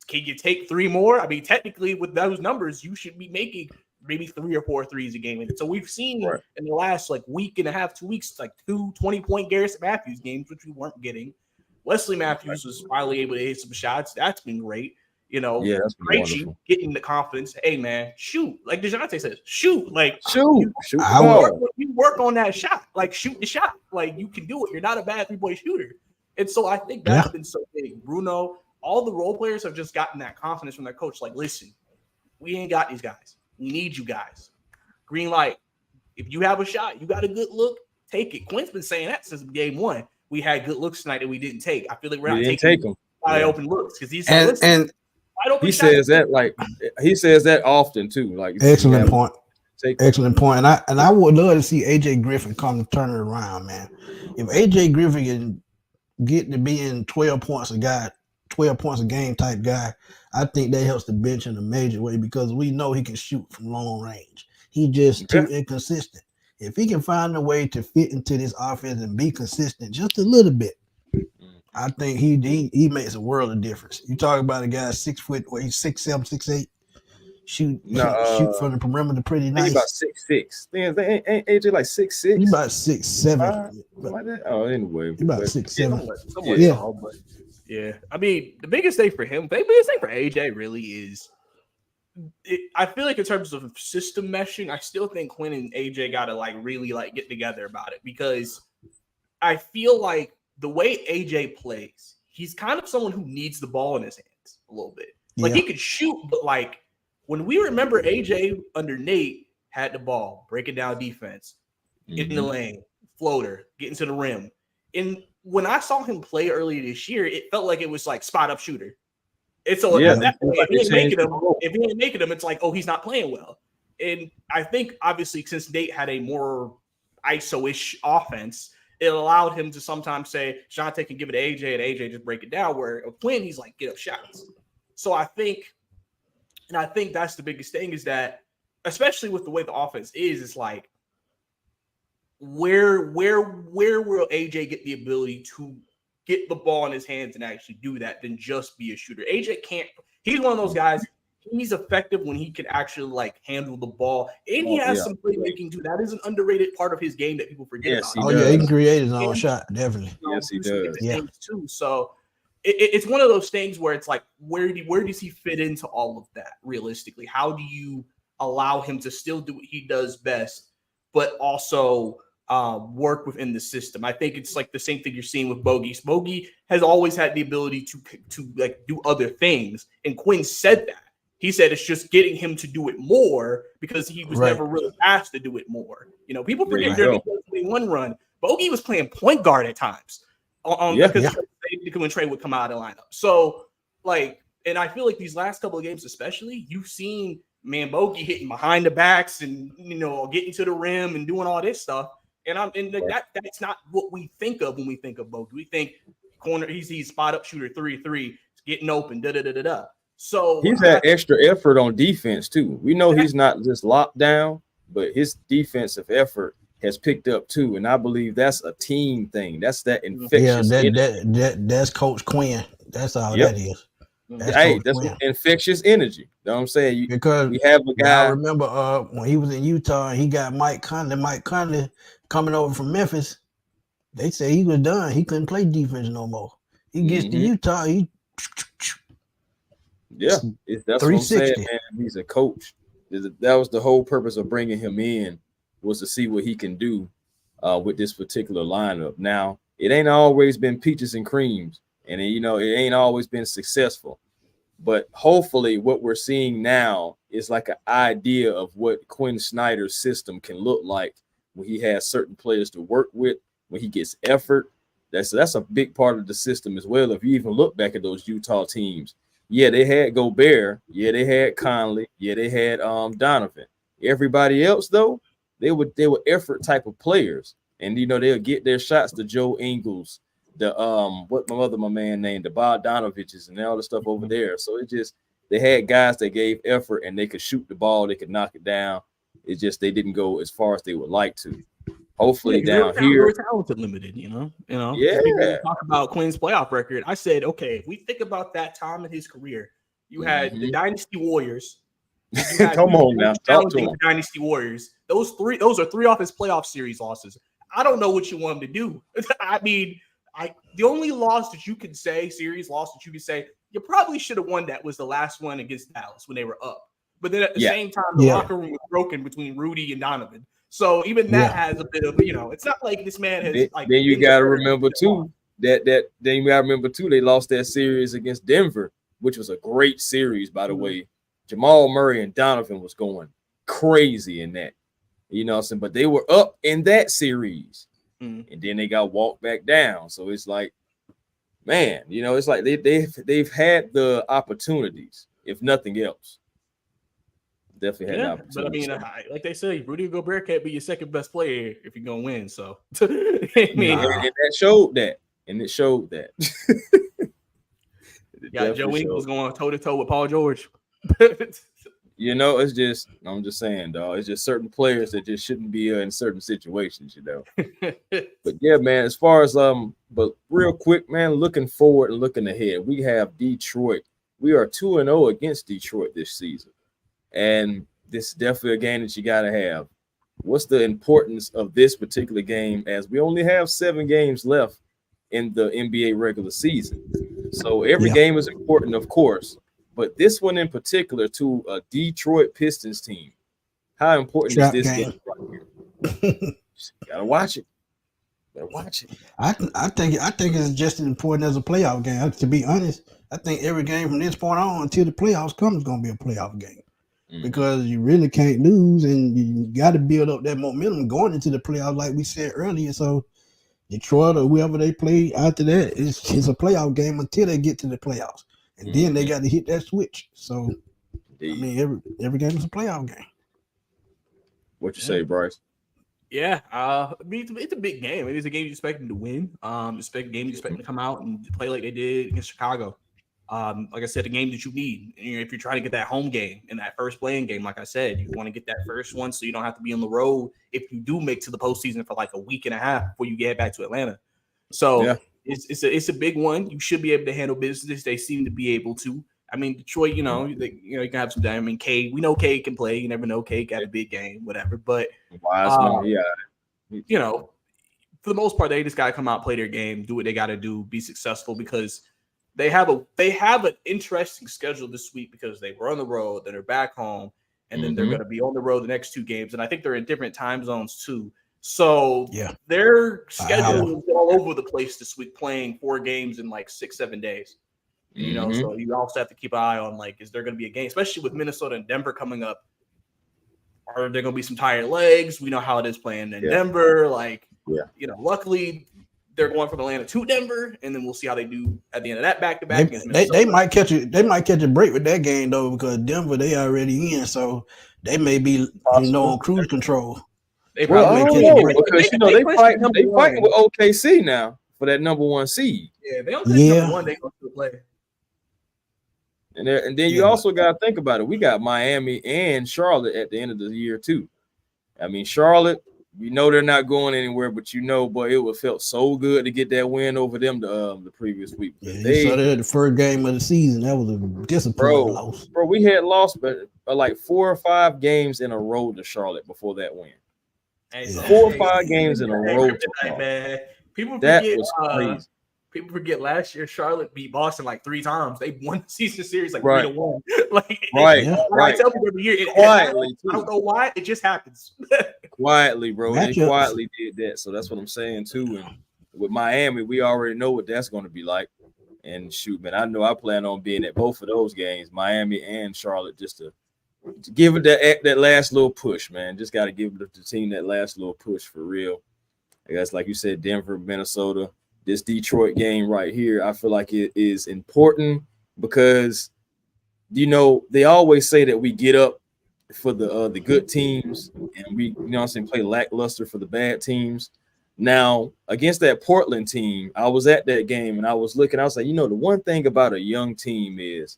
Speaker 3: Can you take 3 more? I mean, technically, with those numbers, you should be making maybe 3 or 4 threes a game." And so we've seen in the last week and a half, 2 weeks, 2 20-point Garrison Matthews games, which we weren't getting. Wesley Matthews was finally able to hit some shots. That's been great.
Speaker 1: That's been wonderful.
Speaker 3: Getting the confidence. Hey, man, shoot. Like DeJounte says, shoot.
Speaker 1: Shoot.
Speaker 3: You work on that shot. Shoot the shot. You can do it. You're not a bad 3-point shooter. And so I think that's been so big. Bruno, all the role players have just gotten that confidence from their coach. Listen, we ain't got these guys. We need you guys. Green light. If you have a shot, you got a good look, take it. Quinn's been saying that since game 1. We had good looks tonight that we didn't take. I feel like we're not taking them wide open looks, because he said,
Speaker 1: he says that he says that often too.
Speaker 4: Excellent point. Excellent point. And I would love to see AJ Griffin come to turn it around, man. If AJ Griffin can get to being 12 points a game type guy, I think that helps the bench in a major way, because we know he can shoot from long range. He's just too inconsistent. If he can find a way to fit into this offense and be consistent just a little bit, I think he makes a world of difference. You talk about a guy 6 foot, what he's 6'7", 6'8", shoot from the perimeter pretty
Speaker 1: I think about
Speaker 4: nice.
Speaker 1: 6'6". Ain't AJ like 6'6"?
Speaker 4: He about 6'7".
Speaker 1: Like that. Oh, anyway,
Speaker 4: He about
Speaker 1: but
Speaker 4: 6'7".
Speaker 3: Somewhat
Speaker 4: Yeah.
Speaker 3: tall, but yeah. I mean, the biggest thing for him, the biggest thing for AJ really is, I feel like in terms of system meshing, I still think Quinn and AJ got to like really like get together about it, because I feel like the way AJ plays, he's kind of someone who needs the ball in his hands a little bit. Like he could shoot, but like when we remember AJ under Nate had the ball, breaking down defense, in the lane, floater, getting to the rim. And when I saw him play earlier this year, it felt like it was like spot up shooter. And so at that point, if he ain't making them, it's like, oh, he's not playing well. And I think obviously since Nate had a more ISO-ish offense, it allowed him to sometimes say, Shante can give it to AJ and AJ just break it down, where Quinn, he's like, get up shots. So I think that's the biggest thing, is that, especially with the way the offense is, it's like, where will AJ get the ability to get the ball in his hands and actually do that than just be a shooter? AJ can't. He's one of those guys. He's effective when he can actually like handle the ball, and he has some playmaking too. That is an underrated part of his game that people forget about.
Speaker 4: He can create his own shot, definitely.
Speaker 1: Yes, he does.
Speaker 4: Yeah,
Speaker 3: too. So it's one of those things where it's like, where does he fit into all of that realistically? How do you allow him to still do what he does best, but also work within the system? I think it's like the same thing you're seeing with Bogey. Bogey has always had the ability to like do other things, and Quinn said that. He said it's just getting him to do it more, because he was never really asked to do it more. You know, people forget during the 2021 run, Bogey was playing point guard at times because when Trey would come out of the lineup. So, like, and I feel like these last couple of games, especially, you've seen Bogey hitting behind the backs and, you know, getting to the rim and doing all this stuff. And that's not what we think of when we think of Bogey. We think corner, he's spot up shooter, 3-3, getting open, da. So
Speaker 1: he's had extra effort on defense too. We know he's not just locked down, but his defensive effort has picked up too. And I Bleav that's a team thing. That's that infectious.
Speaker 4: Yeah, that's Coach Quinn. That's all that is.
Speaker 1: That's infectious energy. You know what I'm saying?
Speaker 4: Because
Speaker 1: we have a guy.
Speaker 4: I remember when he was in Utah, he got Mike Conley coming over from Memphis. They say he was done. He couldn't play defense no more. He gets to Utah,
Speaker 1: that's what I'm saying, man. He's a coach. That was the whole purpose of bringing him in, was to see what he can do with this particular lineup. Now, it ain't always been peaches and creams, and it ain't always been successful. But hopefully what we're seeing now is like an idea of what Quinn Snyder's system can look like when he has certain players to work with, when he gets effort. That's a big part of the system as well. If you even look back at those Utah teams, they had Gobert, they had Conley, they had Donovan. Everybody else, though, they were effort type of players, and they'll get their shots to Joe Ingles, the my man named the Bogdanoviches, and all the stuff over there. So they had guys that gave effort, and they could shoot the ball, they could knock it down. It's just they didn't go as far as they would like to. Hopefully down here,
Speaker 3: we're talented limited, talk about Quinn's playoff record. I said, okay, if we think about that time in his career, you had the Dynasty Warriors.
Speaker 1: Come on now, talk to him.
Speaker 3: The Dynasty Warriors. Those are three off his playoff series losses. I don't know what you want him to do. I mean, the only loss that you can say, series loss that you can say, you probably should have won, that was the last one against Dallas when they were up. But then at the same time, the locker room was broken between Rudy and Donovan. So even that has a bit of, it's not like this man has.
Speaker 1: Then you got to remember too they lost that series against Denver, which was a great series, by the way. Jamal Murray and Donovan was going crazy in that, but they were up in that series, and then they got walked back down. So it's like, man, it's like they've had the opportunities, if nothing else. Definitely had an
Speaker 3: but I mean, like they say, Rudy Gobert can't be your second best player if you're gonna win. So I mean,
Speaker 1: and that showed that, Yeah,
Speaker 3: Joe Ingles going toe to toe with Paul George.
Speaker 1: You know, it's just I'm just saying, dog. It's just certain players that just shouldn't be in certain situations, you know. But yeah, man. As far as but real quick, man. Looking forward and looking ahead, we have Detroit. We are 2-0 against Detroit this season, and this is definitely a game that you got to have. What's the importance of this particular game, as we only have 7 games left in the NBA regular season? So every game is important, of course, but this one in particular to a Detroit Pistons team, how important is this game right here? Gotta watch it. Gotta watch it.
Speaker 4: I think it's just as important as a playoff game. To be honest, I think every game from this point on until the playoffs come is going to be a playoff game. Because you really can't lose, and you got to build up that momentum going into the playoffs, like we said earlier. So Detroit or whoever they play after that is a playoff game until they get to the playoffs, and then they got to hit that switch. So I mean, every game is a playoff game.
Speaker 1: What you say, Brice?
Speaker 3: Yeah, I mean, it's a big game. It is a game you expect them to win. Expect a game you expect them to come out and play like they did against Chicago. Like I said, a game that you need. If you're trying to get that home game in that first playing game, like I said, you want to get that first one so you don't have to be on the road if you do make to the postseason for like a week and a half before you get back to Atlanta. So it's a big one. You should be able to handle business. They seem to be able to. I mean, Detroit, you can have some time. I mean, K, we know K can play. You never know. K got a big game, whatever. But for the most part, they just got to come out, play their game, do what they got to do, be successful, because they have an interesting schedule this week because they were on the road, then they're back home, and then they're going to be on the road the next 2 games. And I think they're in different time zones too. So their schedule is all over the place this week, playing 4 games in like 6-7 days. So you also have to keep an eye on, like, is there going to be a game, especially with Minnesota and Denver coming up? Are there going to be some tired legs? We know how it is playing in Denver. Luckily they're going from Atlanta to Denver, and then we'll see how they do at the end of that back-to-back.
Speaker 4: They might catch it. They might catch a break with that game though, because Denver, they already in, so they may be on cruise control.
Speaker 3: They probably
Speaker 1: catch a break because they fighting with OKC now for that number 1 seed.
Speaker 3: Yeah, they don't take number 1. They go to play.
Speaker 1: And then you also got to think about it. We got Miami and Charlotte at the end of the year too. I mean, Charlotte, we know they're not going anywhere, but boy, it would felt so good to get that win over them the previous week.
Speaker 4: They saw that the first game of the season. That was a disappointing loss.
Speaker 1: Bro, we had lost like 4 or 5 games in a row to Charlotte before that win. 4 or 5 games in a row.
Speaker 3: People forget, that was crazy. People forget last year Charlotte beat Boston like 3 times. They won the season series like 3-1. I tell people every year, quietly. I don't know why. It just happens.
Speaker 1: Quietly, bro. They quietly did that. So that's what I'm saying too. And with Miami, we already know what that's going to be like. And shoot, man, I know I plan on being at both of those games, Miami and Charlotte, just to give it that last little push, man. Just got to give the team that last little push for real. I guess, like you said, Denver, Minnesota. This Detroit game right here, I feel like it is important because, they always say that we get up for the good teams and we, play lackluster for the bad teams. Now, against that Portland team, I was at that game and I was looking, I was like, the one thing about a young team is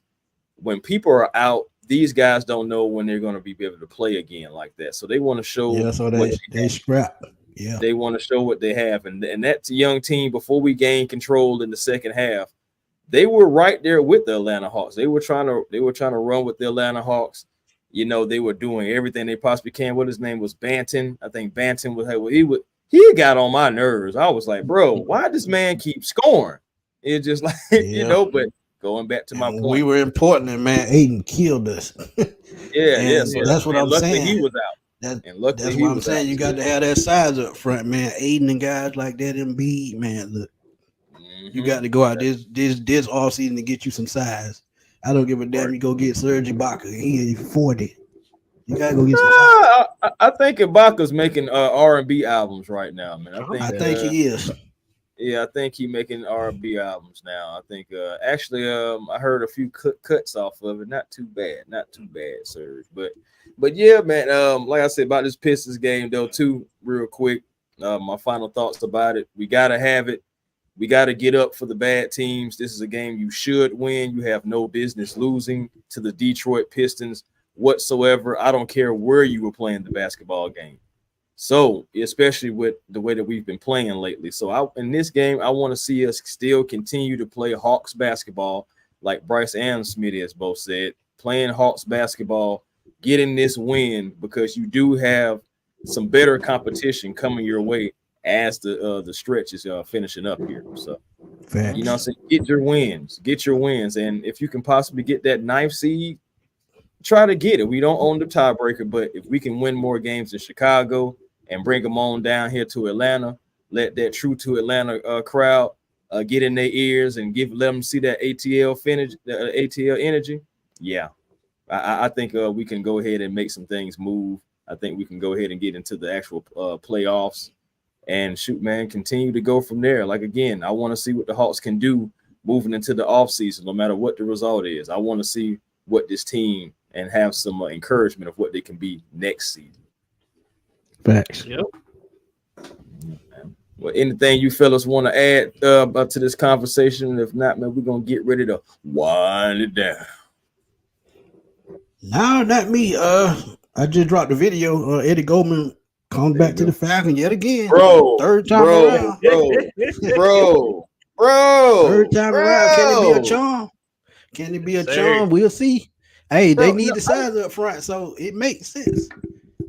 Speaker 1: when people are out, these guys don't know when they're going to be able to play again like that. So they want to show.
Speaker 4: So they scrap. Yeah,
Speaker 1: they want to show what they have, and that's a young team. Before we gained control in the second half, they were right there with the Atlanta Hawks. They were trying to run with the Atlanta Hawks. They were doing everything they possibly can. What his name was, Banton. I think Banton was he got on my nerves. I was like, bro, why does man keep scoring? It's just like But going back to my point,
Speaker 4: we were important, and man, Aiden killed us.
Speaker 1: So
Speaker 4: that's what I'm saying.
Speaker 1: He was out.
Speaker 4: That's what I'm saying. You got to have that size up front, man. Aiden and guys like that, Embiid, man. Look, you got to go out this all season to get you some size. I don't give a damn. You go get Serge Ibaka. He is 40. You gotta go get some size.
Speaker 1: I think Ibaka's making R&B albums right now, man.
Speaker 4: I think he is.
Speaker 1: Yeah, I think he's making R&B albums now. I think I heard a few cuts off of it. Not too bad, Serge. But yeah, man. Like I said about this Pistons game though, too, real quick. My final thoughts about it. We gotta have it. We gotta get up for the bad teams. This is a game you should win. You have no business losing to the Detroit Pistons. whatsoever. I don't care where you were playing the basketball game. So, especially with the way that we've been playing lately. So, in this game, I want to see us still continue to play Hawks basketball, like Brice and Smitty has both said, playing Hawks basketball, getting this win, because you do have some better competition coming your way as the stretch is finishing up here. So,
Speaker 4: Facts.
Speaker 1: you know what I'm saying? Get your wins. And if you can possibly get that 9th seed, try to get it. We don't own the tiebreaker, but if we can win more games in Chicago and bring them on down here to Atlanta, let that true to Atlanta crowd get in their ears and let them see that ATL finish, the ATL energy. Yeah, I think we can go ahead and make some things move. I think we can go ahead and get into the actual playoffs and shoot, man, continue to go from there. Like, again, I want to see what the Hawks can do moving into the offseason, no matter what the result is. I want to see what this team and have some encouragement of what they can be next season.
Speaker 4: Facts.
Speaker 3: Yep.
Speaker 1: Well, anything you fellas want to add to this conversation? If not, man, we're going to get ready to wind it down.
Speaker 4: No, not me. I just dropped the video. Eddie Goldman comes back to the Falcons yet again.
Speaker 1: Bro.
Speaker 4: Third time around.
Speaker 1: Bro.
Speaker 4: Third time around. Can it be a charm? Can it be a charm? We'll see. Hey, they need the size up front, so it makes sense.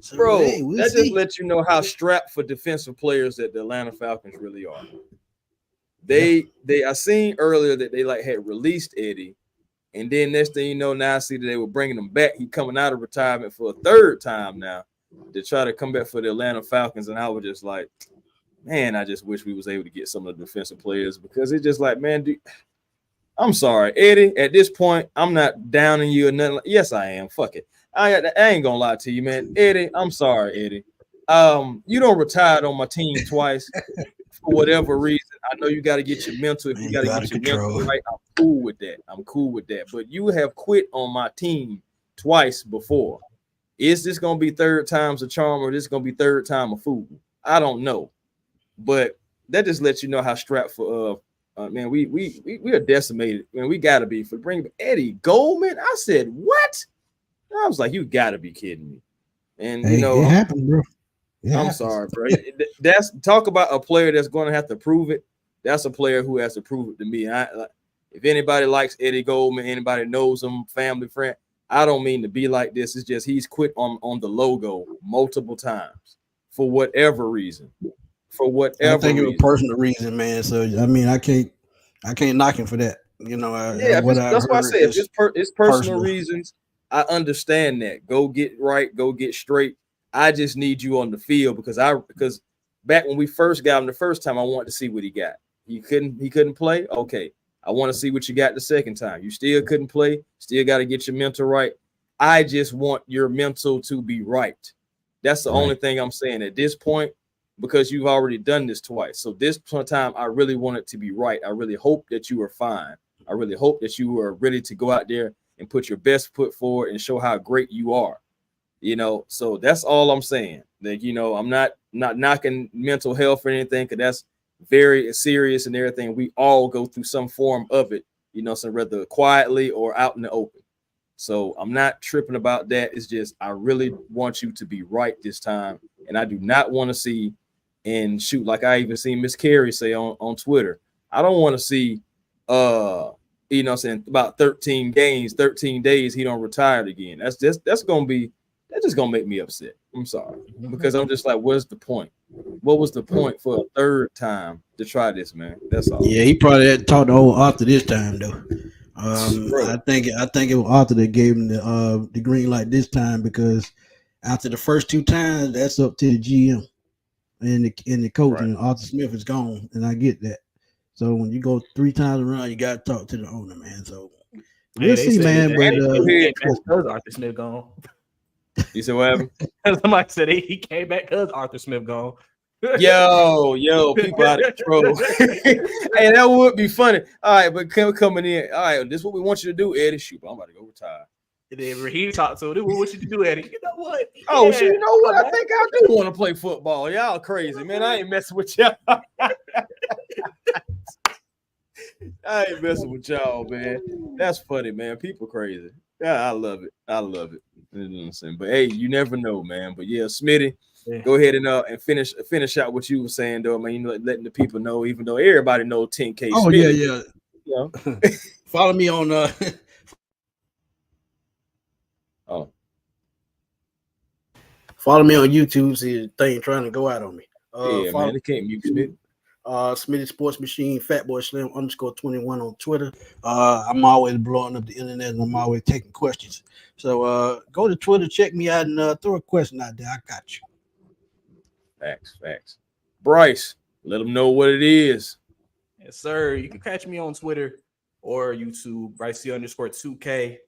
Speaker 4: So,
Speaker 1: bro,
Speaker 4: hey, we'll
Speaker 1: that
Speaker 4: see.
Speaker 1: just lets you know how strapped for defensive players that the Atlanta Falcons really are. I seen earlier that they had released Eddie, and then next thing you know, now I see that they were bringing him back. He coming out of retirement for a third time now to try to come back for the Atlanta Falcons, and I was just like, man, I just wish we was able to get some of the defensive players, because it's just like, man, I'm sorry, Eddie. At this point, I'm not downing you or nothing. Yes, I am. Fuck it. I ain't gonna lie to you, man. Eddie, I'm sorry, Eddie. You don't retired on my team twice for whatever reason. I know you got to get your mental. If you got to get your mental right, I'm cool with that. But you have quit on my team twice before. Is this gonna be third time's a charm, or this gonna be third time a fool? I don't know. But that just lets you know how strapped for man, we are decimated. Man, we gotta be for bringing Eddie Goldman. I said, what? I was like, you gotta be kidding me. And
Speaker 4: it happened, bro.
Speaker 1: I'm sorry, bro. That's talk about a player that's going to have to prove it. That's a player who has to prove it to me. If anybody likes Eddie Goldman, anybody knows him, family friend, I don't mean to be like this. It's just he's quit on the logo multiple times for whatever reason. I think it was a personal reason, man. So I mean, I can't knock him for that. You know, that's why I say if it's personal reasons, I understand that. Go get right, go get straight. I just need you on the field because back when we first got him the first time, I wanted to see what he got. He couldn't play. Okay, I want to see what you got the second time. You still couldn't play. Still got to get your mental right. I just want your mental to be right. That's the only thing I'm saying at this point, because you've already done this twice. So this time, I really want it to be right. I really hope that you are fine. I really hope that you are ready to go out there and put your best foot forward and show how great you are. You know, so that's all I'm saying. That, you know, I'm not knocking mental health or anything, because that's very serious and everything. We all go through some form of it, you know, so whether quietly or out in the open. So I'm not tripping about that. It's just I really want you to be right this time, and I do not want to see and shoot like I even seen Miss Carey say on Twitter. I don't want to see you know, saying about 13 games, 13 days he don't retire again. That's just gonna make me upset. I'm sorry, because I'm just like, what's the point? What was the point for a third time to try this, man? That's all.
Speaker 4: Yeah, he probably had talked to old Arthur this time though. I think it was Arthur that gave him the green light this time, because after the first two times, that's up to the GM and the coach, and Arthur Smith is gone, and I get that. So when you go three times around, you got to talk to the owner, man. So we'll see, man.
Speaker 3: But Arthur Smith gone.
Speaker 1: You said what happened?
Speaker 3: Somebody said he came back because Arthur Smith gone.
Speaker 1: Yo, people out of control. Hey, that would be funny. All right, but coming in. All right, this is what we want you to do, Eddie. Shoot, I'm about to go retire.
Speaker 3: And then he talked to him. What want you to do, Eddie? You know what?
Speaker 1: Oh, shit, you know what? I think I do want to play football. Y'all crazy, man. I ain't messing with y'all. I ain't messing with y'all, man. That's funny, man. People crazy. Yeah, I love it. You know what I'm saying? But hey, you never know, man. But yeah, Smitty,
Speaker 3: Yeah.
Speaker 1: go ahead and finish out what you were saying, though, man. You know, letting the people know, even though everybody knows 10K
Speaker 4: Oh
Speaker 1: Smitty.
Speaker 4: yeah.
Speaker 1: You know?
Speaker 4: Follow me on
Speaker 1: Oh,
Speaker 4: follow me on YouTube. See the thing trying to go out on me.
Speaker 1: yeah,
Speaker 4: Follow
Speaker 1: man. It can't mute Smitty.
Speaker 4: Smitty Sports Machine, Fatboy Slim _21 on Twitter. I'm always blowing up the internet and I'm always taking questions. So go to Twitter, check me out, and throw a question out there. I got you.
Speaker 1: Facts. Brice, let them know what it is.
Speaker 3: Yes, sir. You can catch me on Twitter or YouTube, Brice_2K,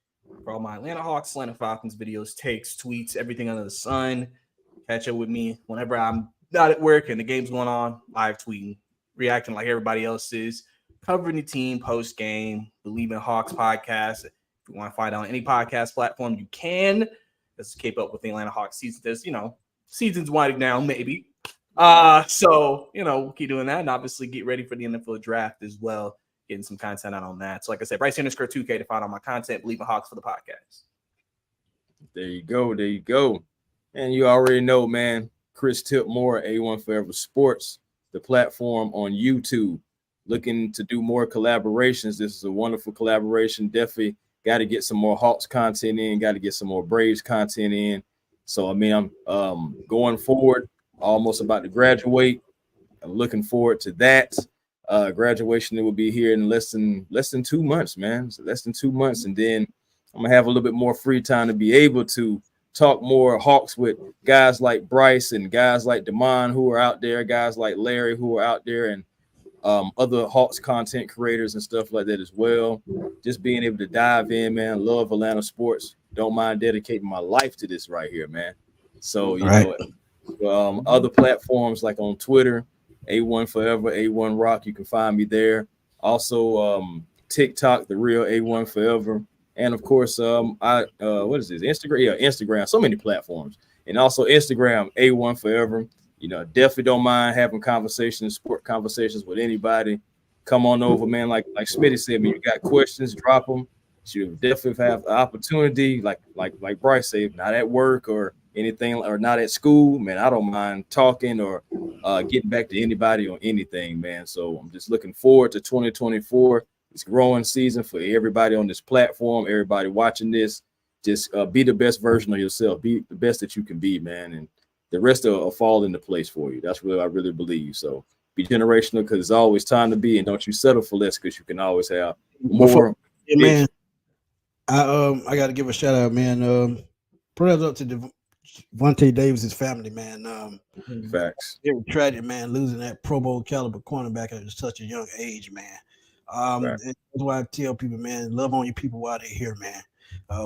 Speaker 3: for all my Atlanta Hawks, Atlanta Falcons videos, takes, tweets, everything under the sun. Catch up with me whenever I'm not at work and the game's going on, live tweeting, reacting like everybody else is, covering the team post game, Bleav in Hawks podcast. If you want to find out on any podcast platform, you can. Let's keep up with the Atlanta Hawks season. There's, season's winding down, maybe. So, we'll keep doing that and obviously get ready for the NFL draft as well, getting some content out on that. So, like I said, Brice_2K to find all my content, Bleav in Hawks for the podcast.
Speaker 1: There you go. And you already know, man, Chris Tipmore, A1 Forever Sports, the platform on YouTube. Looking to do more collaborations. This is a wonderful collaboration. Definitely got to get some more Hawks content in, got to get some more Braves content in. So, I mean, I'm going forward, almost about to graduate. I'm looking forward to that. Graduation will be here in less than 2 months, man. So less than 2 months. And then I'm going to have a little bit more free time to be able to talk more Hawks with guys like Brice and guys like Damon who are out there, guys like Larry who are out there, and other Hawks content creators and stuff like that as well. Just being able to dive in, man. Love Atlanta sports. Don't mind dedicating my life to this right here, man. So, you know, other platforms like on Twitter, A1 Forever, A1 Rock, you can find me there. Also, TikTok, the real A1 Forever. And of course, what is this? Instagram? Yeah, Instagram. So many platforms. And also Instagram, A1 Forever. You know, definitely don't mind having sport conversations with anybody. Come on over, man. Like Smitty said, man, you got questions, drop them. You definitely have the opportunity, like Brice said, not at work or anything, or not at school, man. I don't mind talking or getting back to anybody on anything, man. So I'm just looking forward to 2024. It's growing season for everybody on this platform, everybody watching this. Just be the best version of yourself. Be the best that you can be, man. And the rest will fall into place for you. That's what I really believe. So be generational, because it's always time to be, and don't you settle for less, because you can always have more.
Speaker 4: Yeah, man. I got to give a shout out, man. Prayers up to Devontae Davis's family, man.
Speaker 1: Facts.
Speaker 4: It was tragic, man, losing that Pro Bowl caliber cornerback at such a young age, man. That's why I tell people, man, love on your people while they're here, man.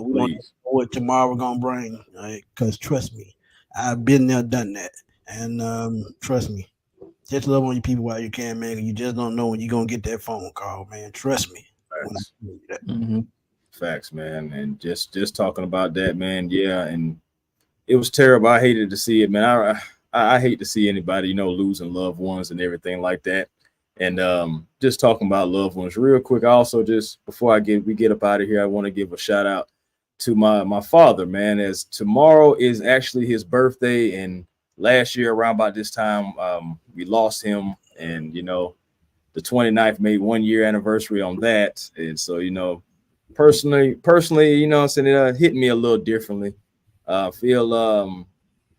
Speaker 4: We don't know what tomorrow we're gonna bring, because trust me, I've been there, done that, and trust me, just love on your people while you can, man. You just don't know when you're gonna get that phone call, man. Trust me.
Speaker 1: Facts, man. And just talking about that, man. Yeah, and it was terrible. I hated to see it, man. I hate to see anybody, losing loved ones and everything like that. And just talking about loved ones real quick. I also, just before we get up out of here, I want to give a shout out to my father, man, as tomorrow is actually his birthday. And last year around about this time, we lost him, and the 29th made 1 year anniversary on that. And so, personally, I'm saying, it hit me a little differently. Feel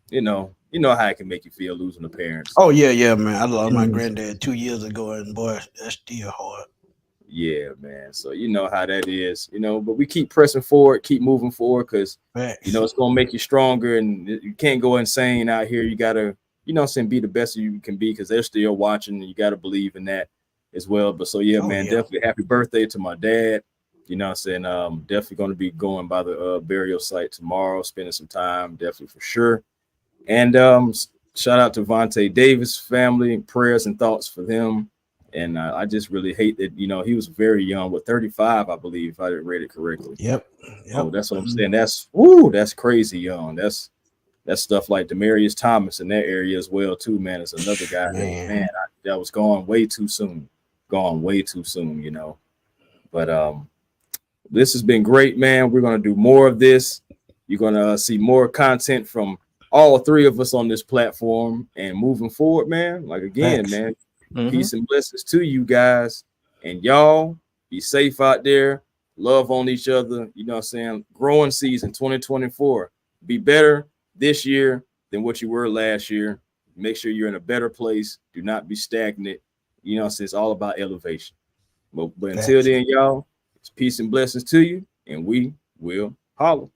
Speaker 1: you know how it can make you feel losing a parent.
Speaker 4: Oh yeah, man. I lost my granddad 2 years ago, and boy, that's still hard.
Speaker 1: Yeah, man. So you know how that is, but we keep pressing forward, keep moving forward, because it's gonna make you stronger, and you can't go insane out here. You gotta, be the best you can be, because they're still watching, and you gotta believe in that as well. But so man, definitely happy birthday to my dad. Definitely gonna be going by the burial site tomorrow, spending some time, definitely for sure. And shout out to Vontae Davis family, prayers and thoughts for them. And I just really hate that, he was very young, 35, I believe, if I didn't read it correctly.
Speaker 4: Yep.
Speaker 1: Oh, that's what I'm saying. That's crazy young. That's stuff like Demaryius Thomas in that area as well, too, man. It's another guy that was gone way too soon. But this has been great, man. We're going to do more of this. You're gonna see more content from all three of us on this platform. And moving forward, man, like again, man, peace and blessings to you guys. And y'all be safe out there. Love on each other. You know what I'm saying? Growing season 2024. Be better this year than what you were last year. Make sure you're in a better place. Do not be stagnant. You know, it's all about elevation. But until then, y'all, it's peace and blessings to you, and we will holler.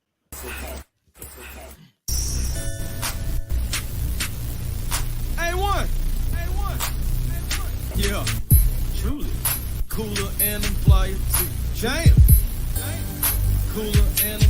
Speaker 2: A1. Yeah, truly. Cooler and I'm flyer too. Jam. Cooler and I'm